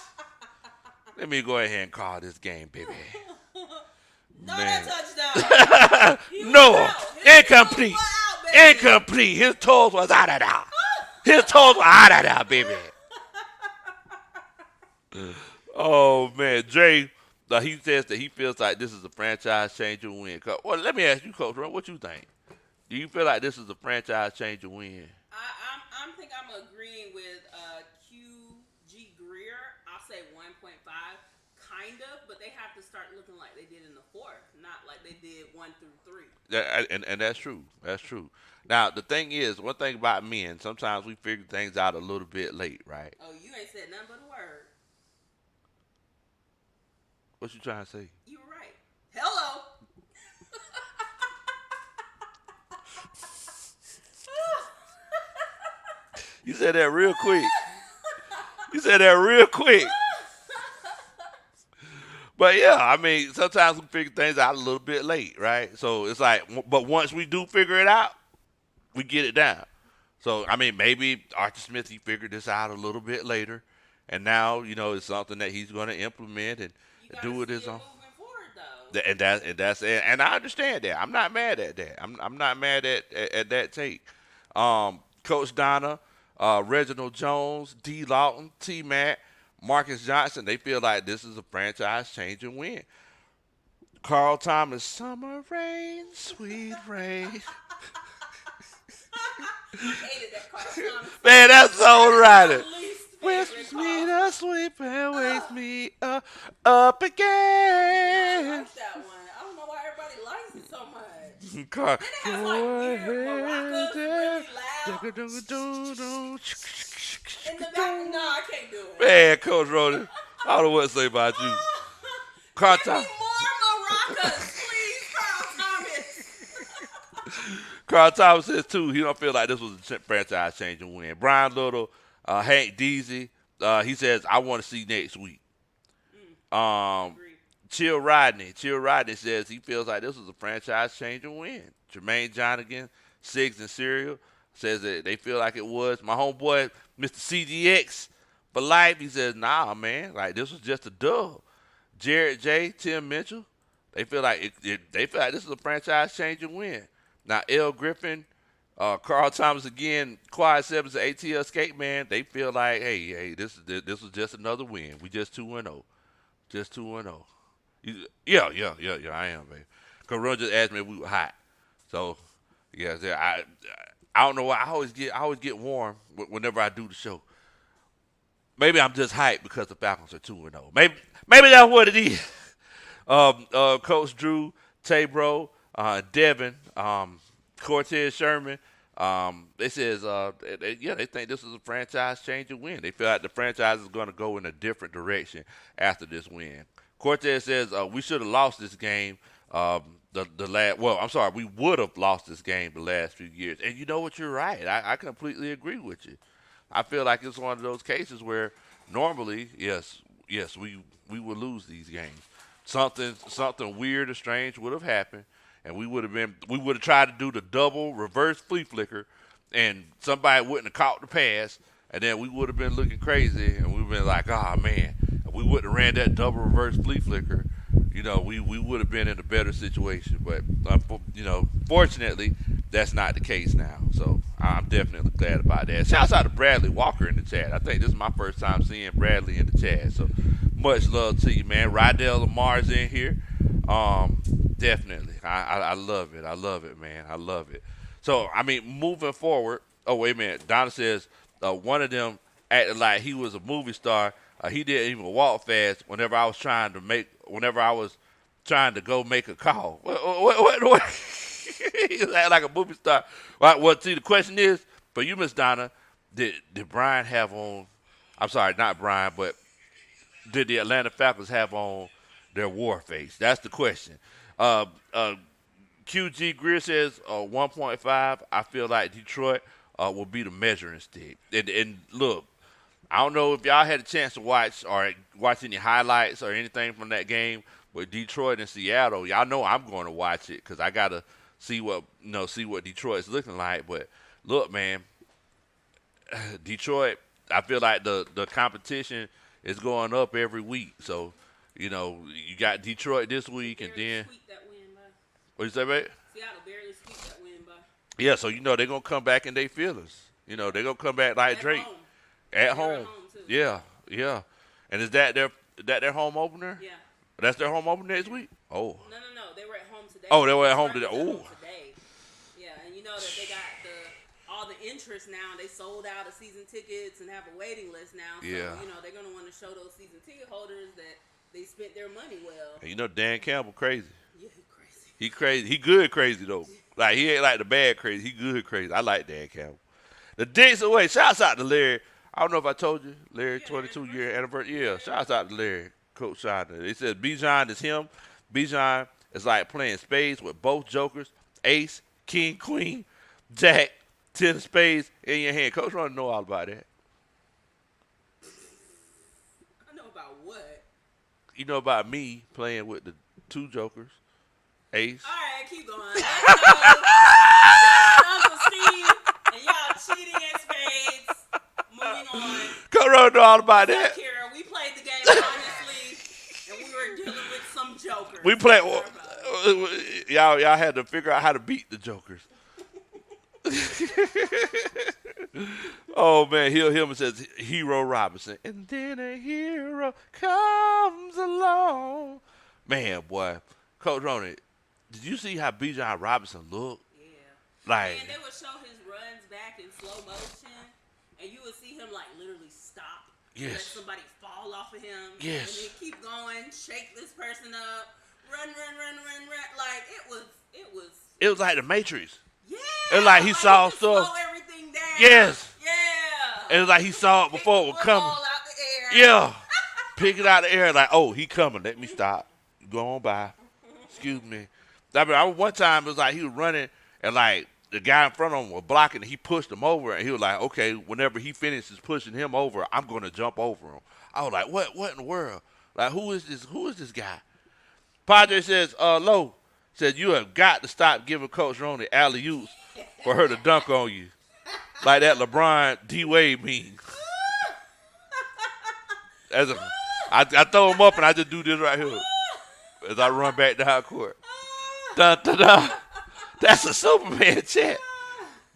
Let me go ahead and call this game, baby. No, Man. that touchdown. He was No, out. His incomplete. toes were out, baby. Incomplete. His toes was out of there. His toes were out of there, baby. Oh, man. Dre, he says that he feels like this is a franchise-changing win. Well, let me ask you, Coach Ron, what you think? Do you feel like this is a franchise-changing win? I think I'm agreeing with QG Greer. I'll say 1.5, kind of, but they have to start looking like they did in the fourth, not like they did 1 through 3. And that's true. That's true. Now, the thing is, one thing about men, sometimes we figure things out a little bit late, right? Oh, you ain't said nothing but a word. What you trying to say? You were right. Hello. You said that real quick. You said that real quick. But yeah, I mean, sometimes we figure things out a little bit late, right? So it's like, but once we do figure it out, we get it down. So I mean, maybe Arthur Smith he figured this out a little bit later, and now it's something that he's going to implement and You do gotta it see his it own. moving forward, though. And I understand that. I'm not mad at that. I'm not mad at that take. Coach Donna, Reginald Jones, D. Lawton, T. Matt, Marcus Johnson, they feel like this is a franchise changing win. Carl Thomas, summer rain, sweet rain. I hated that Carl Thomas. Man, that's so right. Least Whispers favorite me Carl. the sweet and wakes me up I again. like that one. I don't know why everybody likes it so much. Car- Then it has like weird maracas, really loud. In the back, no, I can't do it. Man, Coach Rhoda, I don't know what to say about you. Carl Give me Thomas. more maracas, please, Carl Thomas. Carl Thomas says too. He don't feel like this was a franchise changing win. Brian Little, Hank Deasy, he says I want to see next week. Agree. Chill Rodney says he feels like this was a franchise changing win. Jermaine Johnigan, Siggs and Serial says that they feel like it was. My homeboy, Mr. CGX for life, he says, nah, man, like this was just a dub. Jared J, Tim Mitchell, they feel like they feel like this is a franchise changing win. Now L Griffin, Carl Thomas again, Quad Sevens, and ATL Skate Man, they feel like, hey, this was just another win. We just 2-0. Just 2-0. Yeah, I am, baby. Cause Ron just asked me if we were hot. So, yeah, I don't know why I always get warm whenever I do the show. Maybe I'm just hyped because the Falcons are 2-0. Maybe that's what it is. Coach Drew, Tabro, Devin, Cortez Sherman. They says they think this is a franchise changing win. They feel like the franchise is going to go in a different direction after this win. Cortez says we should have lost this game. We would have lost this game the last few years. And you know what? You're right. I completely agree with you. I feel like it's one of those cases where normally, yes, we would lose these games. Something weird or strange would have happened, and we would have tried to do the double reverse flea flicker, and somebody wouldn't have caught the pass, and then we would have been looking crazy, and we've been like, oh man, if we wouldn't have ran that double reverse flea flicker, we would have been in a better situation. But fortunately, that's not the case now. So I'm definitely glad about that. Shouts out to Bradley Walker in the chat. I think this is my first time seeing Bradley in the chat. So much love to you, man. Rydell Lamar's in here. Definitely. I love it. I love it, man. I love it. So, I mean, moving forward. Oh, wait a minute. Donna says one of them acted like he was a movie star. He didn't even walk fast whenever I was trying to go make a call. What? He was acting like a movie star. Right, well, see, the question is, for you, Miss Donna, did Brian have on, I'm sorry, not Brian, but did the Atlanta Falcons have on their war face? That's the question. Uh, uh, QG Greer says 1.5. I feel like Detroit will be the measuring stick. And look, I don't know if y'all had a chance to watch any highlights or anything from that game with Detroit and Seattle. Y'all know I'm going to watch it because I gotta see what Detroit's looking like. But look, man, Detroit. I feel like the competition is going up every week. So you got Detroit this week, and Barely then squeaked that win by. what you say, mate? Seattle barely squeaked that win by. Yeah, so they're gonna come back in their feelings. They're gonna come back like At Drake home. at They're home. at home too. Yeah, yeah. And is that their home opener? Yeah. That's their home opener next week. Oh, No. They were at home today. Oh, they were at home Detroit today. was at Ooh. home today. Yeah, and you know that they got all the interest now. They sold out of season tickets and have a waiting list now. So, Yeah. they're going to want to show those season ticket holders that they spent their money well. and Dan Campbell crazy. Yeah, he crazy. He crazy. He good crazy though. Like he ain't like the bad crazy. He good crazy. I like Dan Campbell. The Dicks away. Shouts out to Larry. I don't know if I told you, Larry, Yeah, 22-year anniversary. Yeah, shouts out to Larry, Coach Shonda. They said Bijan is him. Bijan is like playing spades with both jokers, ace, king, queen, jack, 10 of spades in your hand. Coach want to know all about that. I know about what? You know about me playing with the two jokers, ace. All right, keep going. Let's go. Uncle Steve and y'all cheating at spades. Moving on. Coach want to know all about Look, that. Kira, we played the game honestly, and we were dealing with some jokers. We played. Sorry about it. Y'all had to figure out how to beat the jokers. Oh man, Hillman says Hero Robinson, and then a hero comes along. Man, boy, Coach Ronnie, did you see how Bijan Robinson looked? Yeah. Like, And they would show his runs back in slow motion, and you would see him like literally stop. Yes. Let somebody fall off of him. Yes. And then keep going, shake this person up, run. Like it was like the Matrix. Yeah. It was like he saw could stuff. Slow everything down. Yes. Yeah. It was like he saw it before it was coming. Football out the air. Yeah. Pick it out of the air like, oh, he coming. Let me stop. Go on by. Excuse me. One time it was like he was running and like the guy in front of him was blocking and he pushed him over and he was like, okay, whenever he finishes pushing him over, I'm gonna jump over him. I was like, what in the world? Like who is this guy? Padre says, Low said you have got to stop giving Coach Roney alley-oops for her to dunk on you. Like that LeBron D-Wade meme. I throw him up and I just do this right here as I run back to half court. Dun, dun, dun. That's a Superman chant.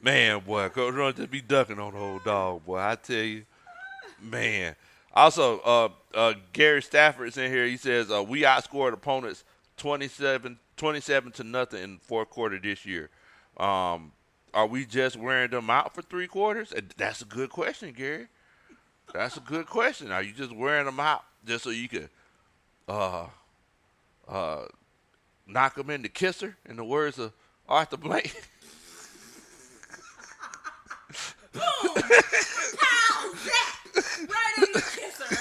Man, boy, Coach Ron just be ducking on the old dog, boy. I tell you, man. Also, Gary Stafford's in here. He says we outscored opponents 27 to nothing in the fourth quarter this year. Are we just wearing them out for 3 quarters? And that's a good question, Gary. That's a good question. Are you just wearing them out just so you can knock them in the kisser, in the words of Arthur Blank? Boom! Pow! Zap! Right in the kisser.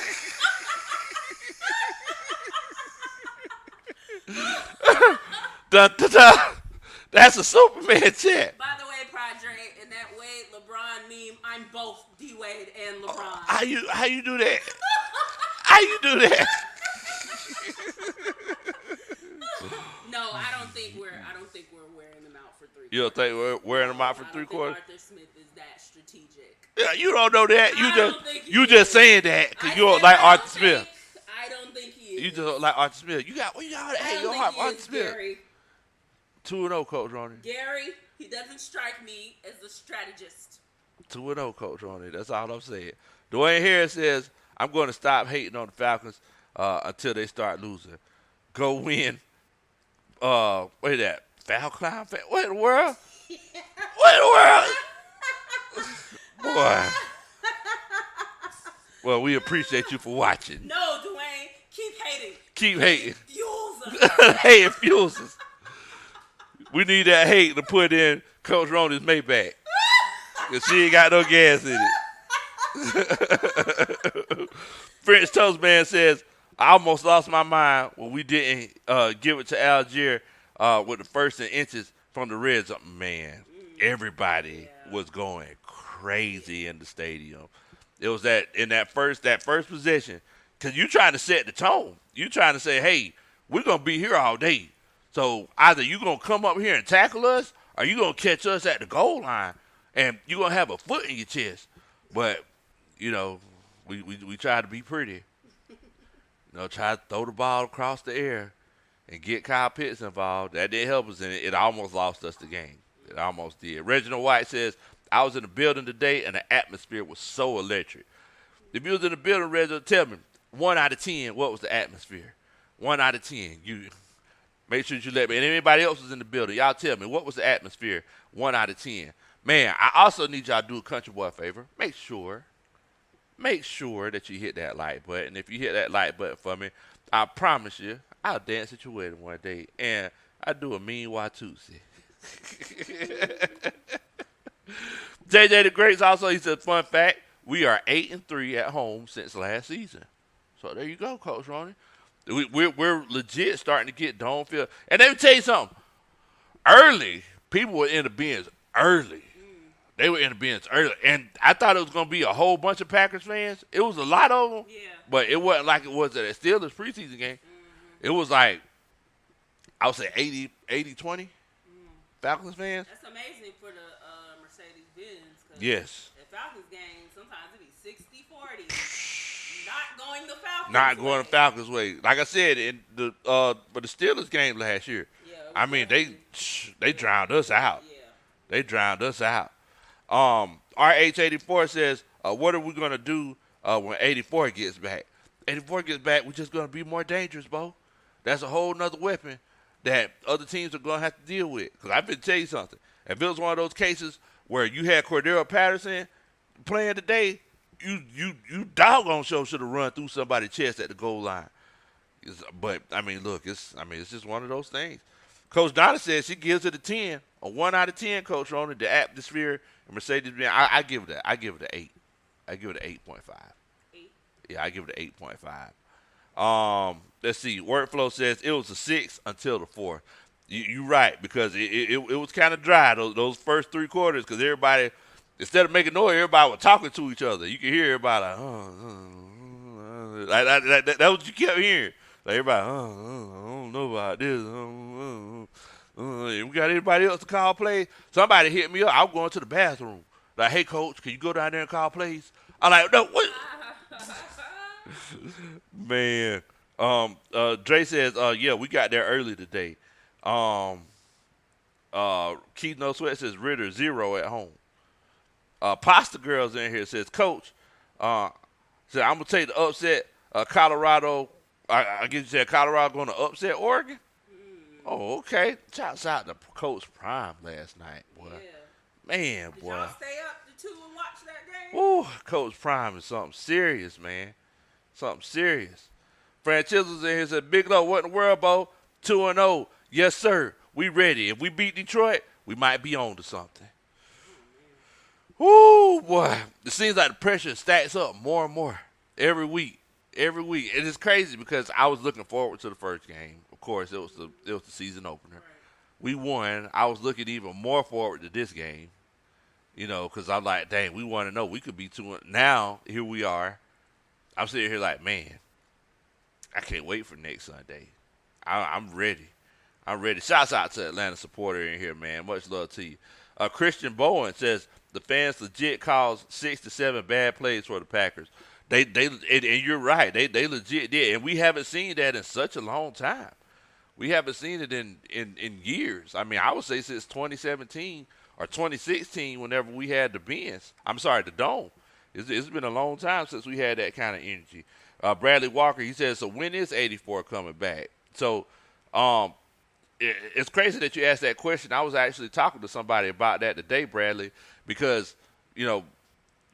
Dun, dun, dun. That's a Superman chant. By the way, Padre, in that Wade LeBron meme, I'm both D Wade and LeBron. How you do that? How you do that? No, I don't think we're wearing them out for 3 quarters. You don't think we're wearing them out for I 3 don't quarters? think Arthur Smith is that strategic. Yeah, you don't know that. I don't think he You is. just saying that because I you don't said like I Arthur don't Smith. think- I don't think he is. You just don't like Arthur Smith. You got I hey, you don't don't think have he Arthur is, Smith. Gary. 2-0, Coach Ronnie. Gary, he doesn't strike me as a strategist. 2-0, Coach Ronnie. That's all I'm saying. Dwayne Harris says, I'm going to stop hating on the Falcons until they start losing. Go win. What is that? Falcon? What in the world? What in the world? Boy. Well, we appreciate you for watching. No, Dwayne, keep hating. Keep hating. Fuels us. Hey, it fuels us. We need that hate to put in Coach Ronnie's Maybach. Because she ain't got no gas in it. French Toast Man says, I almost lost my mind when we didn't give it to Algier with the first and inches from the red zone. Man, everybody was going crazy in the stadium. It was that first possession, because you trying to set the tone. You trying to say, hey, we're going to be here all day. So either you going to come up here and tackle us, or you going to catch us at the goal line, and you're going to have a foot in your chest. But, you know, we try to be pretty. You know, try to throw the ball across the air and get Kyle Pitts involved. That didn't help us, and it almost lost us the game. It almost did. Reginald White says, I was in the building today, and the atmosphere was so electric. If you was in the building, Reginald, tell me, 1 out of 10, what was the atmosphere? 1 out of 10. You make sure you let me. And anybody else was in the building, y'all tell me, what was the atmosphere? 1 out of 10. Man, I also need y'all to do a country boy a favor. Make sure that you hit that like button. If you hit that like button for me, I promise you, I'll dance at your wedding one day, and I do a mean Watusi. JJ the Greats also, he said, fun fact, we are 8-3 at home since last season. So there you go, Coach Ronnie. We're legit starting to get dome field. And let me tell you something. Early, people were in the bins early. They were in the bins early. And I thought it was going to be a whole bunch of Packers fans. It was a lot of them. Yeah. But it wasn't like it was at a Steelers preseason game. It was like, I would say 80-20 Falcons fans. That's amazing for the Mercedes-Benz. Yes. The Falcons game, sometimes it be 60-40. Not going the Falcons Not way. going the Falcons' way. Like I said, in the but the Steelers game last year, I mean, they drowned us out. Yeah. They drowned us out. RH84 says, what are we going to do when 84 gets back? 84 gets back, we're just going to be more dangerous, Bo. That's a whole nother weapon that other teams are going to have to deal with. Because I've been telling you something. If it was one of those cases where you had Cordero Patterson playing today, you doggone sure should have run through somebody's chest at the goal line. But, I mean, look, it's just one of those things. Coach Donna says she gives it a 10. A 1 out of 10, Coach Ronnie. The atmosphere and Mercedes-Benz, I give it that. I give it an 8. I give it an 8.5. 8? Yeah, I give it an 8.5. Let's see. Workflow says it was a 6 until the 4th. You're right, because it was kind of dry, those first 3 quarters, because everybody, instead of making noise, everybody was talking to each other. You could hear everybody like, that's what you kept hearing. Like everybody, I don't know about this. We got anybody else to call plays? Somebody hit me up. I was going to the bathroom. Like, hey, coach, can you go down there and call plays? I'm like, no, what? Man. Dre says, yeah, we got there early today. Keith No Sweat says Ridder 0 at home. Pasta Girls in here says, Coach, said I'm gonna take the upset. Colorado, I guess you said Colorado going to upset Oregon. Oh, okay. Shouts out to Coach Prime last night, boy. Yeah. Man, Did boy. y'all stay up to 2 and watch that game? Ooh, Coach Prime is something serious, man. Something serious. Fran Chisels in here said, Bigelow, what in the world, Bo? 2-0. Yes, sir. We ready. If we beat Detroit, we might be on to something. Ooh, boy. It seems like the pressure stacks up more and more every week. Every week. And it's crazy because I was looking forward to the first game. Of course, it was the season opener. Right. We won. I was looking even more forward to this game. You know, because I'm like, dang, we want to know. We could be 2-0. Now, here we are. I'm sitting here like, man, I can't wait for next Sunday. I'm ready. I'm ready. Shouts out to Atlanta supporter in here, man. Much love to you. Christian Bowen says the fans legit caused 6 to 7 bad plays for the Packers. And you're right. They legit did. And we haven't seen that in such a long time. We haven't seen it in years. I mean, I would say since 2017 or 2016 whenever we had the Dome. It's been a long time since we had that kind of energy. Bradley Walker, he says, so when is 84 coming back? So it's crazy that you asked that question. I was actually talking to somebody about that today, Bradley, because, you know,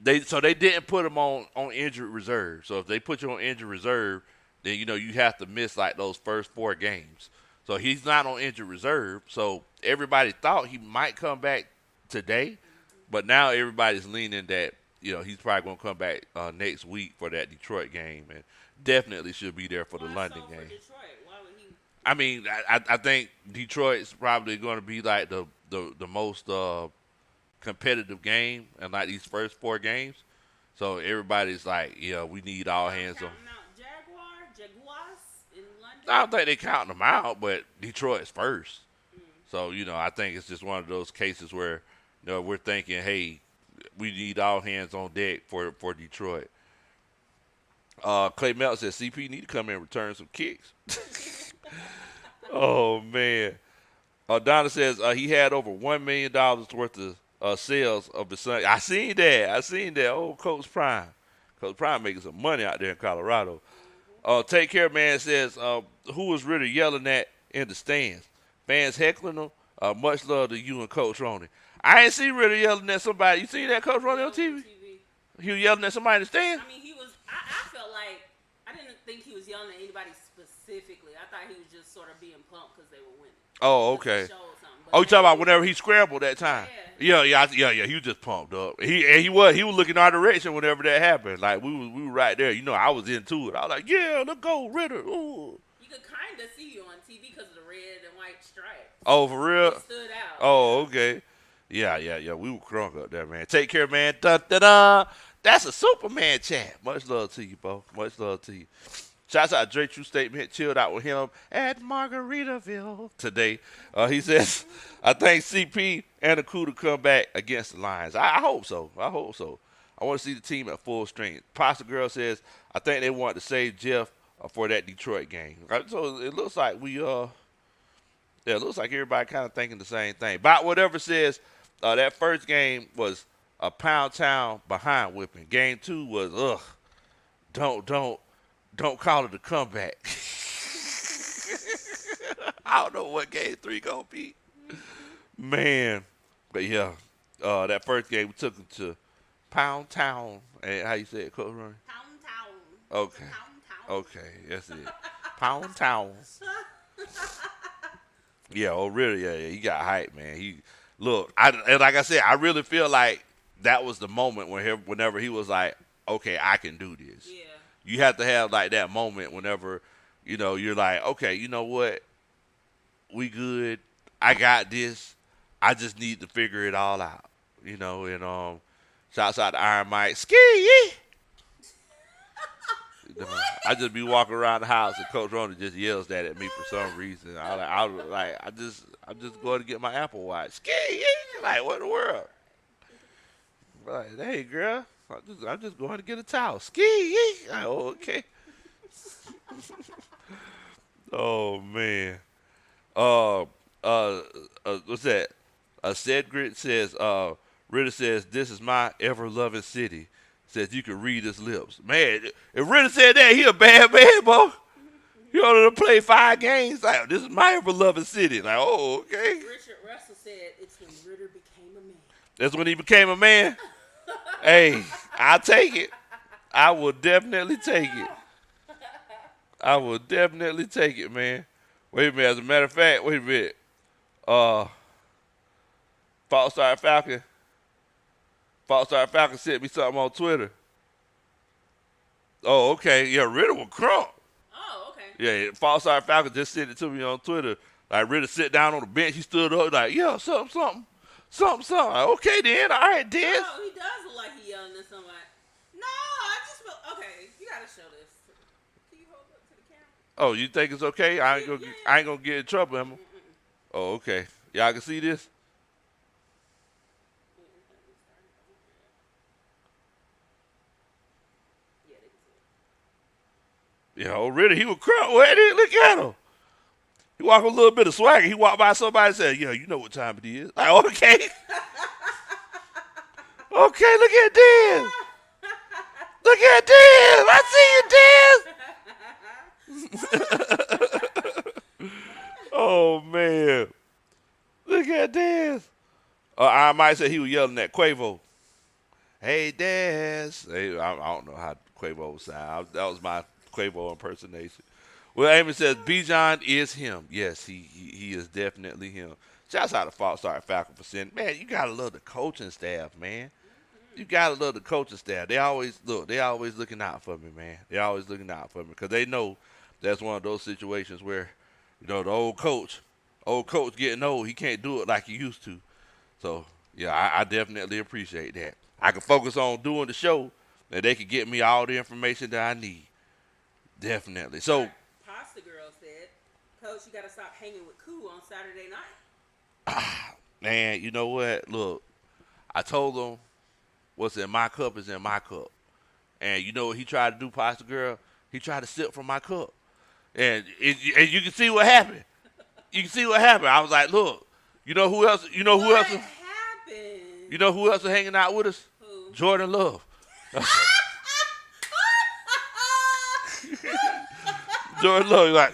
They didn't put him on injured reserve. So if they put you on injured reserve, then you have to miss like those first 4 games. So he's not on injured reserve. So everybody thought he might come back today, but now everybody's leaning that he's probably gonna come back next week for that Detroit game, and definitely should be there for the Why London so for game. Detroit? Why would he? I mean, I think Detroit's probably going to be like the most competitive game in like these first 4 games. So everybody's like, we need all hands on. Counting out Jaguars in London. I don't think they counting them out, but Detroit's first. Mm. So I think it's just one of those cases where we're thinking, hey, we need all hands on deck for Detroit. Clay Melt says CP need to come in and return some kicks. Oh man. Donna says he had over $1 million worth of sales of the Sun. I seen that. Oh, Coach Prime. Coach Prime making some money out there in Colorado. Take Care Man says, who was Ridder yelling at in the stands? Fans heckling him. Much love to you and Coach Roney. I ain't see Ridder yelling at somebody. You seen that, Coach Roney, on TV? He was yelling at somebody in the stands? I mean, he was. I felt like I didn't think he was yelling at anybody specifically. I thought he was just sort of being pumped because they were winning. Oh, okay. Oh, you talking about whenever he scrambled that time? Yeah. He was just pumped up. He was looking our direction whenever that happened. Like we were right there. I was into it. I was like, yeah, let's go, Ridder. Ooh. You could kind of see you on TV because of the red and white stripes. Oh, for real? It stood out. Oh, okay. Yeah. We were crunk up there, man. Take care, man. Dun, dun, dun. That's a Superman chat. Much love to you, Bo. Much love to you. Shouts out Dre True Statement. Chilled out with him at Margaritaville today. He says, I think CP and Akuda come back against the Lions. I hope so. I want to see the team at full strength. Pasta Girl says, I think they want to save Jeff for that Detroit game. So it looks like it looks like everybody kind of thinking the same thing. But whatever says, that first game was a pound town behind whipping. Game 2 was, don't call it a comeback. I don't know what game 3 gonna be. Man. But yeah, that first game we took them to Pound Town. And how you say it, Coach Ronnie? Pound Town. Okay. Pound Town. Okay, that's it. Pound Town. Yeah, really, yeah, he got hype, man. And like I said, I really feel like that was the moment whenever he was like, okay, I can do this. Yeah. You have to have like that moment whenever, you're like, okay, you know what? We good. I got this. I just need to figure it all out. And shouts out to Iron Mike. Ski! I just be walking around the house and Coach Roney just yells that at me for some reason. I'm just going to get my Apple Watch. Ski! Like, what in the world? Like, hey, girl. I'm just going to get a towel. Ski! Like, oh, okay. Oh, man. What's that? Cedric says, Ridder says, this is my ever-loving city. Says you can read his lips. Man, if Ridder said that, he a bad man, bro. He ought to play 5 games. Like, this is my ever-loving city. Like, oh, okay. Richard Russell said it's when Ridder became a man. That's when he became a man? Hey, I'll take it. I will definitely take it. I will definitely take it, man. Wait a minute. As a matter of fact, wait a minute. False Star Falcon sent me something on Twitter. Oh, okay. Yeah, Ridder was crunk. Oh, okay. Yeah, False Star Falcon just sent it to me on Twitter. Like, Ridder sit down on the bench. He stood up like, yeah, something. Like, okay, then. All right, then. Oh, he does look like he yelling at somebody. No, I just feel, okay, you got to show this. Can you hold up to the camera? Oh, you think it's okay? I ain't gonna get in trouble, Emma. Oh, okay. Y'all can see this? Yeah, Ridder, he was crunk. Wait, look at him. He walked with a little bit of swagger. He walked by somebody and said, yeah, you know what time it is. Like, okay. Okay, look at this. Look at this. I see you, Diz. Oh, man. Look at this. I might say he was yelling at Quavo. Hey, Des. Hey, I don't know how Quavo would sound. That was my Quavo impersonation. Well, Amy says Bijan is him. Yes, he is definitely him. Shouts out to Falcon for saying, man, you gotta love the coaching staff, man. You gotta love the coaching staff. They always look. They always looking out for me, man. They always looking out for me because they know that's one of those situations where, the old coach getting old. He can't do it like he used to. So yeah, I definitely appreciate that. I can focus on doing the show, and they can get me all the information that I need. Definitely. So, Like Pasta Girl said, Coach, you gotta stop hanging with Koo on Saturday night. man, you know what? Look, I told him what's in my cup is in my cup. And you know what he tried to do, Pasta Girl? He tried to sip from my cup. And you can see what happened. You can see what happened. I was like, look, you know who else? You know who What else? happened? You know who else is hanging out with us? Who? Jordan Love. Jordan Love, like,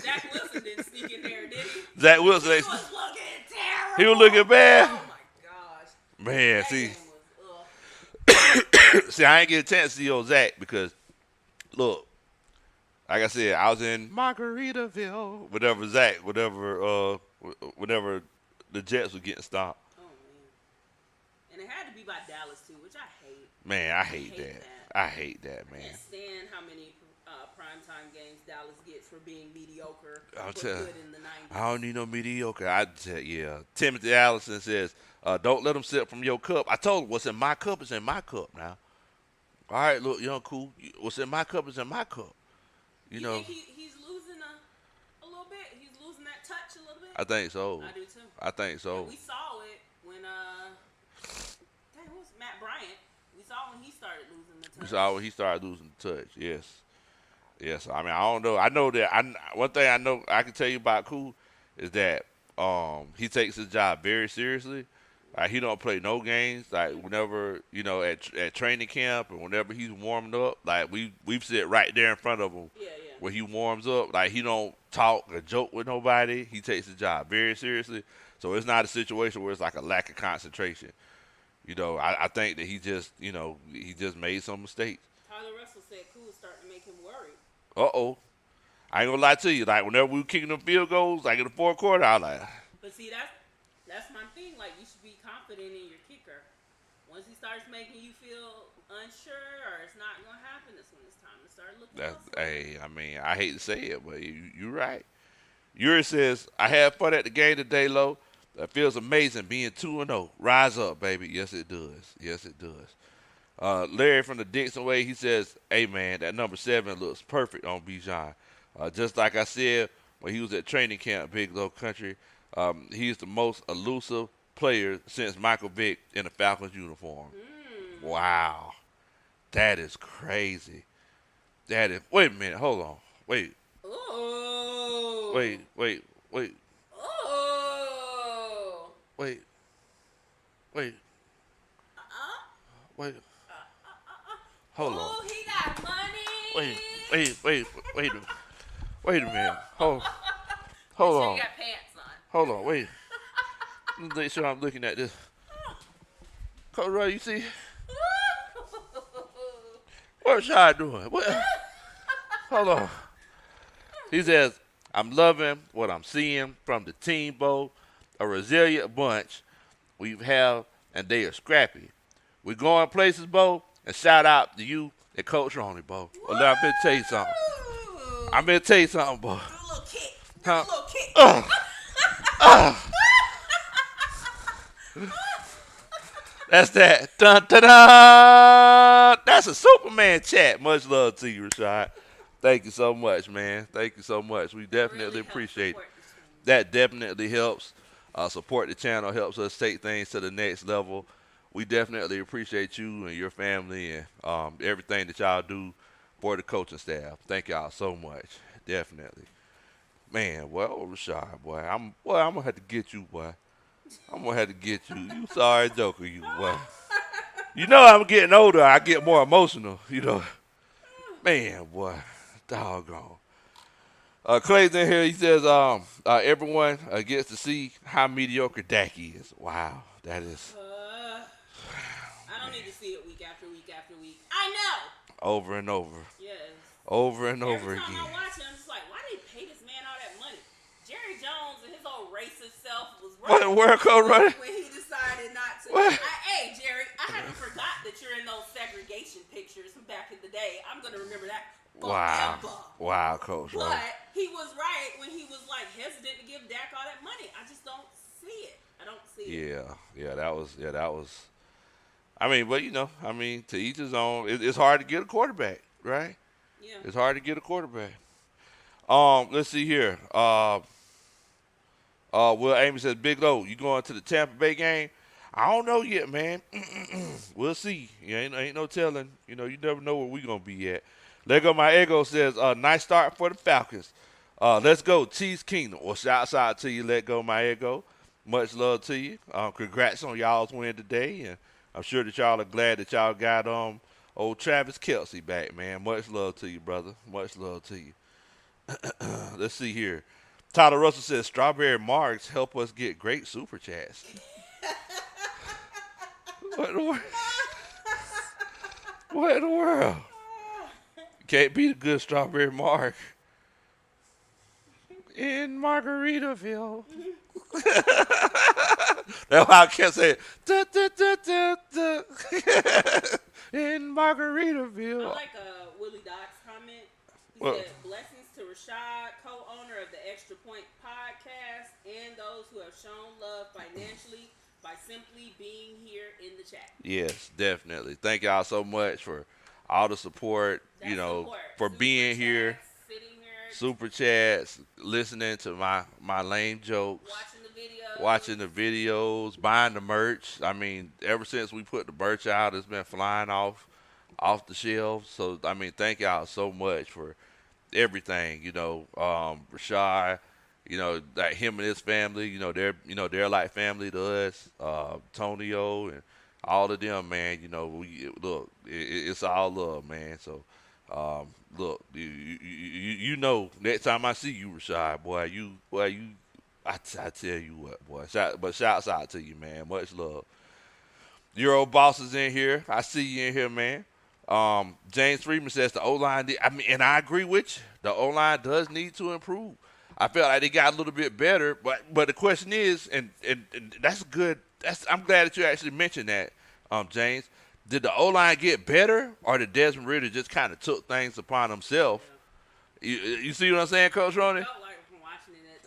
Jack Wilson didn't sneak in there, did he? Zach Wilson. He was looking terrible. He was looking bad. Oh my gosh. Man, That see, man was see, I ain't get a chance to see old Zach because, look, like I said, I was in Margaritaville, whenever the Jets were getting stopped. Oh man. And it had to be by Dallas too, which I hate. Man, I hate hate that. that. I hate that, man. Can't stand how many primetime games Dallas gets for being mediocre I'll but tell you, good in the 90s. I don't need no mediocre. I tell yeah. Timothy Allison says, "Don't let them sip from your cup." I told him, "What's in my cup is in my cup." Now, all right, look, cool. What's in my cup is in my cup. You You know, think he's losing a little bit? He's losing that touch a little bit? I think so. I do too. I think so. And we saw it when dang, what was Matt Bryant? We saw when he started losing the touch. You saw when he started losing touch. Yes, yes. I mean, I don't know. I know that. One thing I know I can tell you about Cool is that he takes his job very seriously. Like he don't play no games. Like whenever at training camp and whenever he's warming up, like we sit right there in front of him Yeah, yeah. when he warms up. Like he don't talk or joke with nobody. He takes his job very seriously. So it's not a situation where it's like a lack of concentration. I think that he just made some mistakes. Tyler Russell said Cool was starting to make him worry. Uh-oh. I ain't gonna lie to you. Like, whenever we were kicking them field goals, like in the fourth quarter, I was like, But see, that's my thing. Like, you should be confident in your kicker. Once he starts making you feel unsure or it's not going to happen, that's when it's time to start looking elsewhere. hey, I mean, I hate to say it, but you're right. Yuri says, I had fun at the game today, Lo. That feels amazing being 2-0. Rise up, baby. Yes, it does. Yes, it does. Larry from the Dixon Way, he says, hey, man, that number 7 looks perfect on Bijan. Just like I said when he was at training camp, Big Low Country, he's the most elusive player since Michael Vick in a Falcons uniform. Wow. That is crazy. Wait a minute. Hold on. Wait. Oh. Wait. Oh. Wait. Wait. Uh-uh. Wait. Hold on. Oh, he got money. Wait a minute. Hold Make sure on. you got pants on. Hold on. Wait. Let me make sure I'm looking at this. Coach Roy, you see? What's Shy doing? What? Hold on. He says, I'm loving what I'm seeing from the team, Bo. A resilient bunch we have, and they are scrappy. We going places, Bo, and shout out to you and Coach Ronnie, Bo. Well, I'm going to tell you something. I'm going to tell you something, Bo. Do a little kick. Huh? Do a little kick. That's that. Dun, dun, dun. That's a Superman chat. Much love to you, Rashad. Thank you so much, man. Thank you so much. We definitely Really appreciate it. helps support this team. That definitely helps. Support the channel helps us take things to the next level. We definitely appreciate you and your family and everything that y'all do for the coaching staff. Thank y'all so much. Definitely. Man, well, Rashad, boy, I'm gonna have to get you, boy. I'm gonna have to get you. You sorry joker, you boy. You know I'm getting older. I get more emotional. Man, boy, doggone. Clay's in here. He says, everyone gets to see how mediocre Dak is. Wow, that is I don't need to see it week after week after week. I know. over and over, Yes. over and Every over time again. I watch it, I'm just like, why did they pay this man all that money? Jerry Jones and his old racist self was What right the world code running? when he decided not to. What? Hey, Jerry, I haven't forgot that you're in those segregation pictures from back in the day. I'm going to remember that Wow, forever. wow, Coach. But Right? he was right when he was like hesitant to give Dak all that money. I just don't see it. I don't see it. Yeah, that was. I mean, but I mean, to each his own. It's hard to get a quarterback, right? Yeah. It's hard to get a quarterback. Let's see here. Will Amy says, Big Low, you going to the Tampa Bay game? I don't know yet, man. We'll see. Ain't no telling. You never know where we gonna be at. Lego My Ego says, nice start for the Falcons. Let's go, Cheese Kingdom. Well, shouts out to you, Let Go My Ego. Much love to you. Congrats on y'all's win today, and I'm sure that y'all are glad that y'all got old Travis Kelce back, man. Much love to you, brother. Much love to you. Let's see here. Tyler Russell says strawberry marks help us get great super chats. What in the world? What in the world? Can't beat a good strawberry mark in Margaritaville. That's how I can't say it. Da, da, da, da, da. In Margaritaville. I like Willie Doc's comment. He Well, said, blessings to Rashad, co-owner of the Extra Point podcast, and those who have shown love financially by simply being here in the chat. yes, definitely. Thank y'all so much for all the support, That's support. for Super being chats, here. sitting here, Super chats, listening to my lame jokes, watching the videos. watching the videos, buying the merch. I mean, ever since we put the merch out, it's been flying off the shelves. So I mean, thank y'all so much for everything. Rashad, that him and his family. They're like family to us. Tonio and all of them, man. We look, it's all love, man. So. Look, next time I see you, Rashad, I tell you what, boy. But shouts out to you, man. Much love. Your old boss is in here. I see you in here, man. James Freeman says the O line. I mean, and I agree with you. The O line does need to improve. I felt like they got a little bit better, but the question is, and that's good. I'm glad that you actually mentioned that, James. Did the O line get better, or did Desmond Ridder just kind of took things upon himself? You see what I'm saying, Coach Ronnie? I felt like from watching it at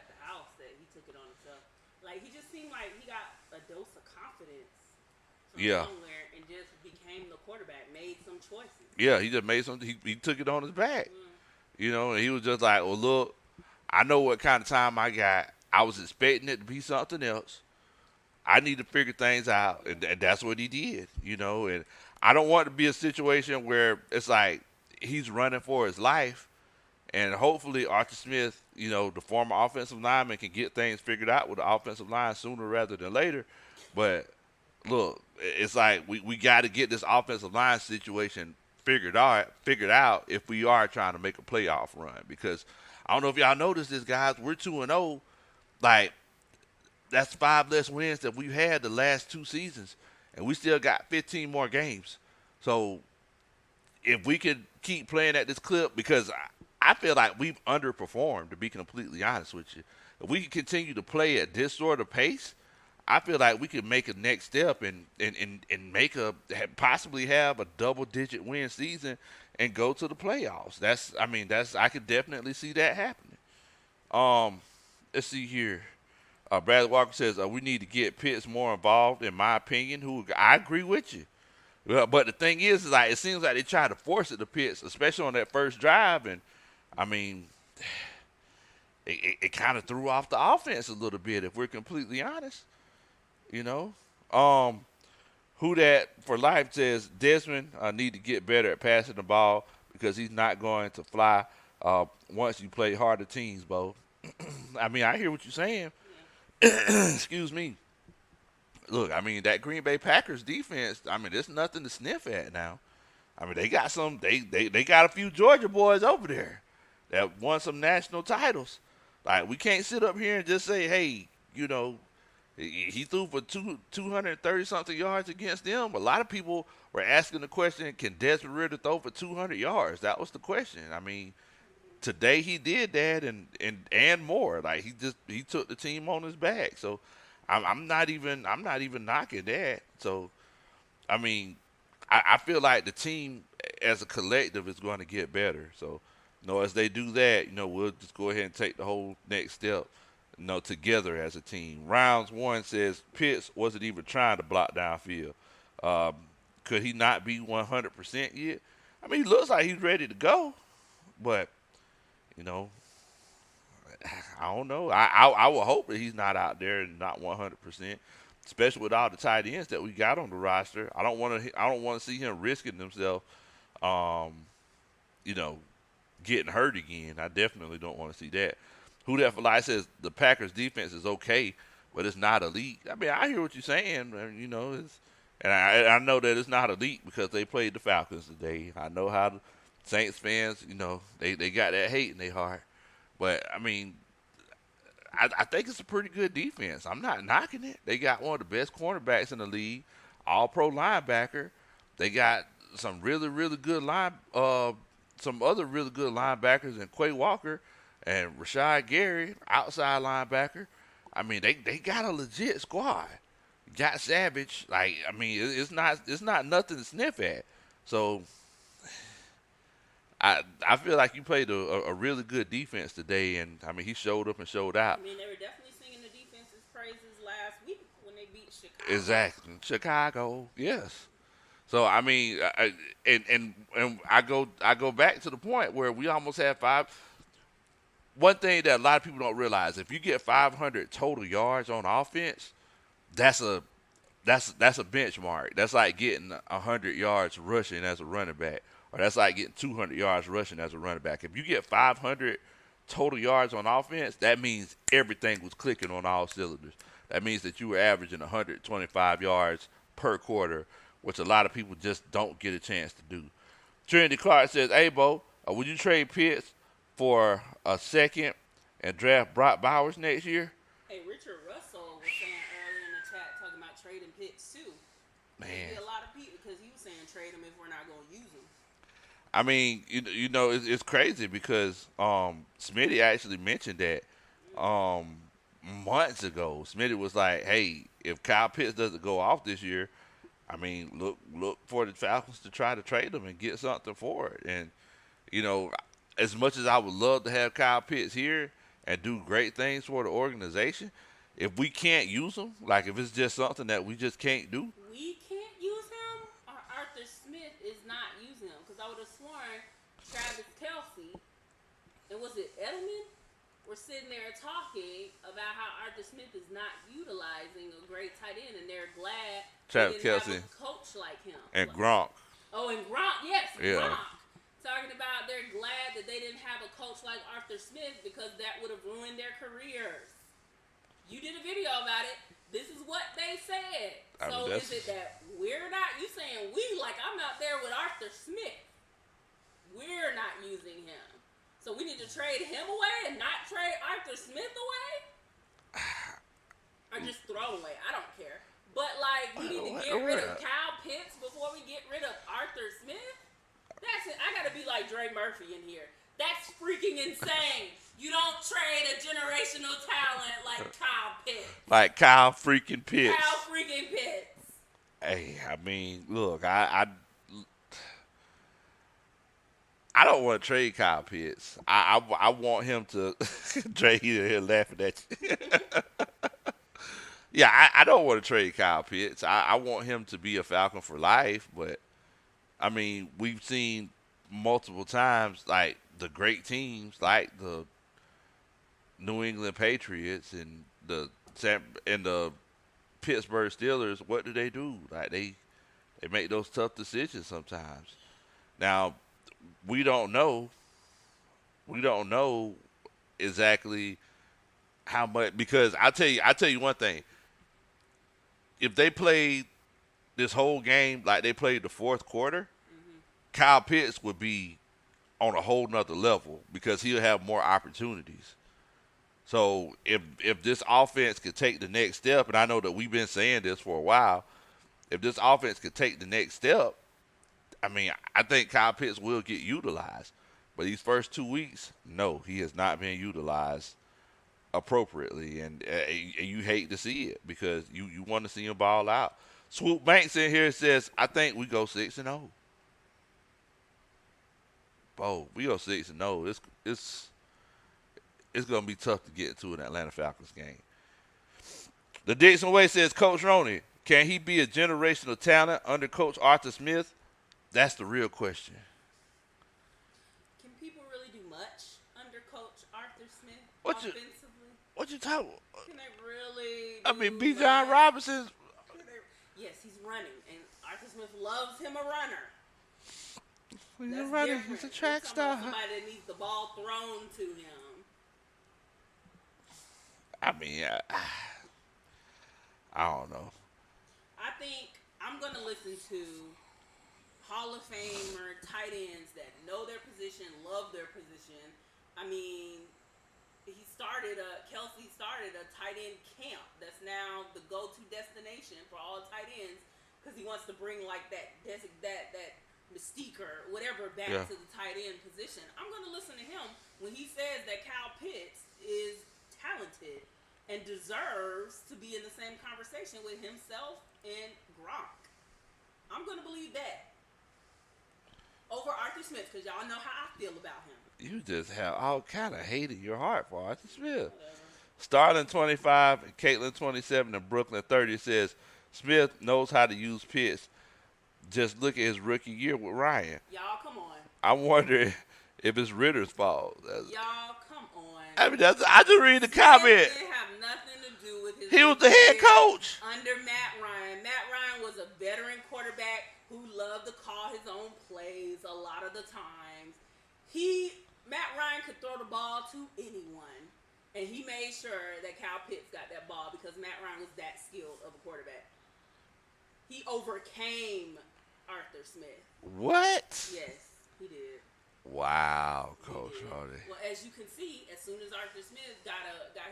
the house that he took it on himself. Like he just seemed like he got a dose of confidence from Yeah. somewhere and just became the quarterback, made some choices. Yeah, he just made something. He took it on his back. Mm. And he was just like, well, look, I know what kind of time I got. I was expecting it to be something else. I need to figure things out, and that's what he did. And I don't want it to be a situation where it's like he's running for his life, and hopefully Arthur Smith, the former offensive lineman, can get things figured out with the offensive line sooner rather than later. But look, it's like we got to get this offensive line situation figured out if we are trying to make a playoff run. Because I don't know if y'all noticed this, guys. We're 2-0. Like, that's 5 less wins that we've had the last 2 seasons, and we still got 15 more games. So if we could keep playing at this clip, because I feel like we've underperformed, to be completely honest with you. If we can continue to play at this sort of pace, I feel like we could make a next step and make possibly have a double-digit win season and go to the playoffs. I could definitely see that happening. Let's see here. Bradley Walker says we need to get Pitts more involved. In my opinion, I agree with you. But the thing is like it seems like they try to force it to Pitts, especially on that first drive, and I mean, it kind of threw off the offense a little bit. If we're completely honest, Who that for life says Desmond need to get better at passing the ball because he's not going to fly once you play harder teams, Bo. I mean, I hear what you're saying. Excuse me. Look, I mean, that Green Bay Packers defense, I mean, there's nothing to sniff at now. I mean, they got some. They got a few Georgia boys over there. that won some national titles. Like we can't sit up here and just say, hey, you know, he threw for 230 something yards against them. A lot of people were asking the question, can Desmond Ridder throw for 200 yards? That was the question. I mean, today he did that and more. Like he took the team on his back. So I'm not even knocking that. So I mean, I feel like the team as a collective is going to get better. So as they do that, we'll just go ahead and take the whole next step. Together as a team. Rounds one says Pitts wasn't even trying to block downfield. Um, could he not be 100% yet? I mean, he looks like he's ready to go, but you know, I don't know. I will hope that he's not out there and not 100%, especially with all the tight ends that we got on the roster. I don't want to see him risking himself, um, you know, getting hurt again. I definitely don't want to see that. Who that for life says the Packers defense is okay, but it's not elite. I mean, I hear what you're saying, and, and I know that it's not elite because they played the Falcons today. I know how the Saints fans, they got that hate in their heart. But I mean, I think it's a pretty good defense. I'm not knocking it. They got one of the best cornerbacks in the league, all pro linebacker. They got some really, really good some other really good linebackers in Quay Walker and Rashad Gary, outside linebacker. I mean, they got a legit squad. Got Savage. Like, I mean, it's not nothing to sniff at. So I feel like you played a really good defense today, and I mean he showed up and showed out. I mean, they were definitely singing the defense's praises last week when they beat Chicago. Exactly, Chicago, yes. So I mean, and I go back to the point where we almost had five. One thing that a lot of people don't realize: if you get 500 total yards on offense, that's a that's a benchmark. That's like getting 100 yards rushing as a running back, or that's like getting 200 yards rushing as a running back. If you get 500 total yards on offense, that means everything was clicking on all cylinders. That means that you were averaging 125 yards per quarter, which a lot of people just don't get a chance to do. Trinity Clark says, "Hey, Bo, would you trade Pitts for a second and draft Brock Bowers next year?" Hey, Richard Russell was saying earlier in the chat talking about trading Pitts too. There'd be Man, a lot of people because he was saying trade him if we're not going to use him. I mean, it's crazy because Smitty actually mentioned that um, months ago. Smitty was like, "Hey, if Kyle Pitts doesn't go off this year, I mean, look for the Falcons to try to trade him and get something for it." And you know, as much as I would love to have Kyle Pitts here and do great things for the organization, if we can't use him, like if it's just something that we just can't do, We can't use him, or Arthur Smith is not using him because I would have sworn Travis Kelsey and was it Edelman were sitting there talking about how Arthur Smith is not utilizing a great tight end, and they're glad Travis they didn't Kelsey have a coach like him. and Gronk. Oh, and Gronk, yes, Yeah. Gronk. Talking about they're glad that they didn't have a coach like Arthur Smith because that would have ruined their careers. You did a video about it. This is what they said. I mean, So that's- is it that we're not? You saying we like I'm out there with Arthur Smith. We're not using him. So we need to trade him away and not trade Arthur Smith away? Or just throw away. I don't care. But like we need to get rid of Kyle Pitts before we get rid of Arthur Smith? That's it. I gotta be like Dre Murphy in here. That's freaking insane. You don't trade a generational talent like Kyle Pitts. Like Kyle freaking Pitts. Kyle freaking Pitts. Hey, I mean, look, I don't want to trade Kyle Pitts. I want him to Dre here laughing at you. Yeah, I don't want to trade Kyle Pitts. I want him to be a Falcon for life, but I mean, we've seen multiple times like the great teams like the New England Patriots and the Pittsburgh Steelers. What do? Like they make those tough decisions sometimes. Now, we don't know. We don't know exactly how much because I tell you one thing. If they played this whole game like they played the fourth quarter, Kyle Pitts would be on a whole nother level because he'll have more opportunities. So if this offense could take the next step, and I know that we've been saying this for a while, if this offense could take the next step, I mean, I think Kyle Pitts will get utilized. But these first 2 weeks, no, he has not been utilized appropriately, and you hate to see it because you want to see him ball out. Swoop Banks in here says, I think we go 6-0. Oh, we go 6-0. It's gonna be tough to get to an Atlanta Falcons game. The Dixon Way says, Coach Roney, can he be a generational talent under Coach Arthur Smith? That's the real question. Can people really do much under Coach Arthur Smith What you offensively? what you talking? Can they really? I mean, do Bijan much? Robinson. Yes, he's running, and Arthur Smith loves him a runner. He's That's running. different. He's a track We're talking about star. somebody that needs the ball thrown to him. I mean, I don't know. I think I'm going to listen to Hall of Famer tight ends that know their position, love their position. I mean, Kelsey started a tight end camp that's now the go-to destination for all tight ends because he wants to bring like that mystique or whatever back Yeah. to the tight end position. I'm going to listen to him when he says that Kyle Pitts is talented and deserves to be in the same conversation with himself and Gronk. I'm going to believe that over Arthur Smith because y'all know how I feel about him. You just have all kind of hate in your heart for Arthur Smith. Whatever. Starling 25, and Caitlin 27, and Brooklyn 30 says Smith knows how to use Pitts. Just look at his rookie year with Ryan. Y'all, come on. I wonder if it's Ritter's fault. Y'all, come on. I mean, I just read the comment. It didn't have nothing to do with his. He was the head coach. under Matt Ryan. Matt Ryan was a veteran quarterback who loved to call his own plays a lot of the times. Matt Ryan could throw the ball to anyone, and he made sure that Kyle Pitts got that ball because Matt Ryan was that skilled of a quarterback. He overcame Arthur Smith. What? Yes, he did. Wow, He Coach did. Hardy. Well, as you can see, as soon as Arthur Smith got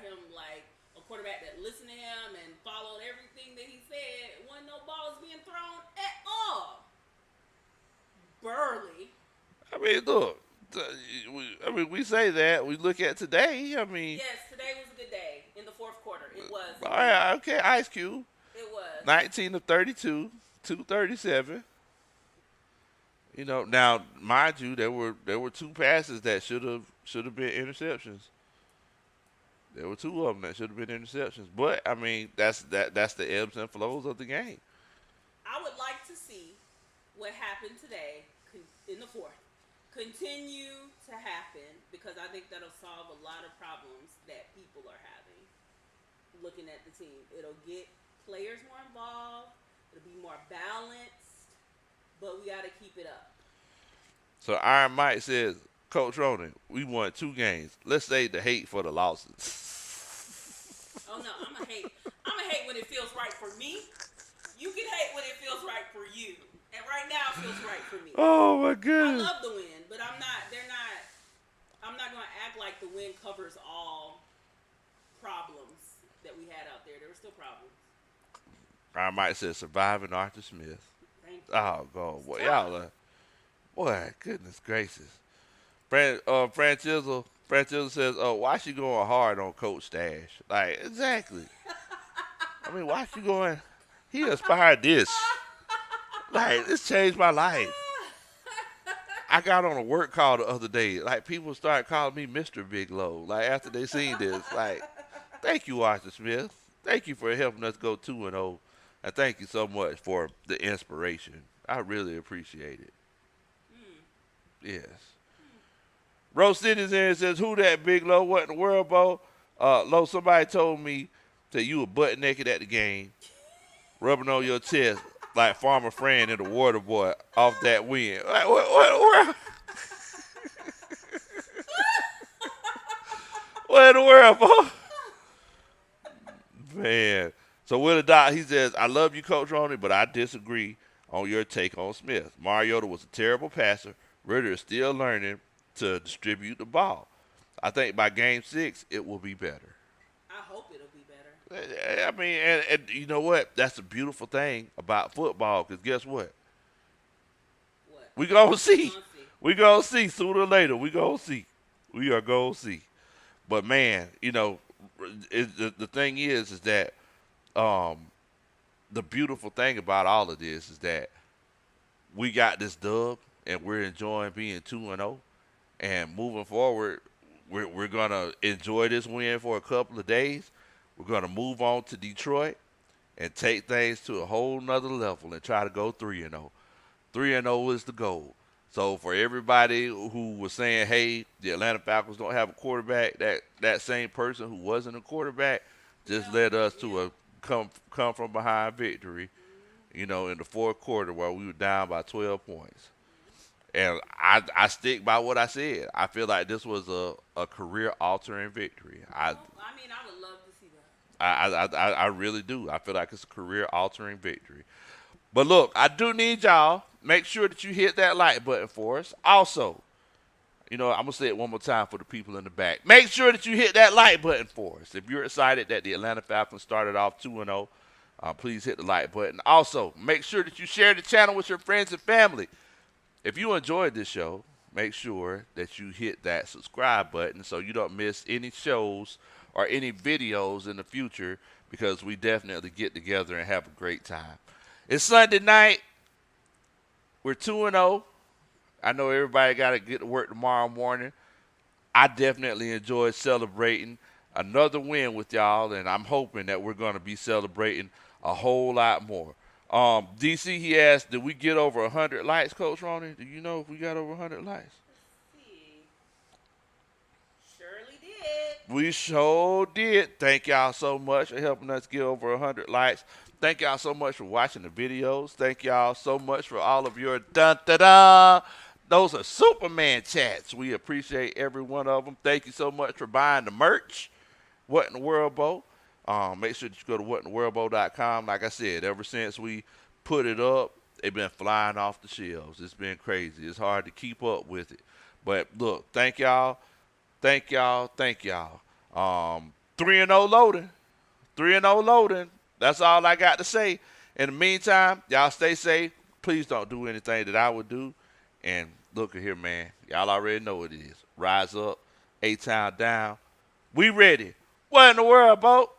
him like a quarterback that listened to him and followed everything that he said, wasn't no balls being thrown at all. Burley. I mean, look. We say that. We look at today. I mean, Yes, today was a good day in the fourth quarter. It was. all right, okay, Ice Cube, It was. 19 of 32, 237. You know, now mind you, there were two passes that should have been interceptions. There were two of them that should have been interceptions. But I mean, that's the ebbs and flows of the game. I would like to see what happened today in the fourth continue to happen because I think that'll solve a lot of problems that people are having looking at the team. It'll get players more involved. It'll be more balanced, but we got to keep it up. So Iron Mike says, Coach Ronan, we won 2 games. Let's save the hate for the losses. Oh no, I'm a hate when it feels right for me. You can hate when it feels right for you. And right now it feels right for me. Oh my I goodness. love the win, but I'm not going to act like the win covers all problems that we had out there. There were still problems. Iron Mike says, surviving Arthur Smith. Thank you. Oh, God. Boy, y'all are, boy, goodness gracious. Fran Chisel says, oh, why she going hard on Coach Stash? Like, exactly. I mean, why she going, he inspired this. Like, this changed my life. I got on a work call the other day. Like, people started calling me Mr. Big Low. Like, after they seen this. Like, thank you, Arthur Smith. Thank you for helping us go 2-0. And thank you so much for the inspiration. I really appreciate it. Yes. Rose City's in says, who that Big Low? What in the world, Bo? Low, somebody told me that you were butt naked at the game, rubbing on your chest like Farmer Fran and the Water Boy off that win. Like, what in the world, Bo? Man. So Willie Dot, he says, I love you, Coach Roney, but I disagree on your take on Smith. Mariota was a terrible passer. Ridder is still learning, to distribute the ball. I think by game 6 it will be better. I hope it'll be better. I mean, and you know what? That's the beautiful thing about football. Because guess what? What? We gonna We see. gonna see. We gonna see sooner or later. We gonna see. We are gonna see. But man, the thing is that um, the beautiful thing about all of this is that we got this dub and we're enjoying being 2-0. And moving forward, we're gonna enjoy this win for a couple of days. We're gonna move on to Detroit and take things to a whole nother level and try to go 3-0. 3-0 is the goal. So for everybody who was saying, "Hey, the Atlanta Falcons don't have a quarterback," that same person who wasn't a quarterback just Yeah. led us to Yeah. a come from behind victory. In the fourth quarter where we were down by 12 points. And I stick by what I said. I feel like this was a career altering victory. I mean, I would love to see that. I really do. I feel like it's a career altering victory. But look, I do need y'all. Make sure that you hit that like button for us. Also, I'm gonna say it one more time for the people in the back. Make sure that you hit that like button for us. If you're excited that the Atlanta Falcons started off 2-0, please hit the like button. Also, make sure that you share the channel with your friends and family. If you enjoyed this show, make sure that you hit that subscribe button so you don't miss any shows or any videos in the future because we definitely get together and have a great time. It's Sunday night. We're 2-0. I know everybody got to get to work tomorrow morning. I definitely enjoyed celebrating another win with y'all, and I'm hoping that we're going to be celebrating a whole lot more. DC, he asked, did we get over 100 likes, Coach Ronnie? Do you know if we got over 100 likes? Let's see. Surely did. We sure did. Thank y'all so much for helping us get over 100 likes. Thank y'all so much for watching the videos. Thank y'all so much for all of your dun-da-da. Those are Superman chats. We appreciate every one of them. Thank you so much for buying the merch. What in the World, Bo? Make sure that you go to whatintheworldbo.com. Like I said, ever since we put it up, they've been flying off the shelves. It's been crazy. It's hard to keep up with it. But look, thank y'all. Thank y'all. Thank y'all. 3-0 loading. 3-0 loading. That's all I got to say. In the meantime, y'all stay safe. Please don't do anything that I would do. And look at here, man. Y'all already know what it is. Rise up. A-Town down. We ready. What in the world, Bo?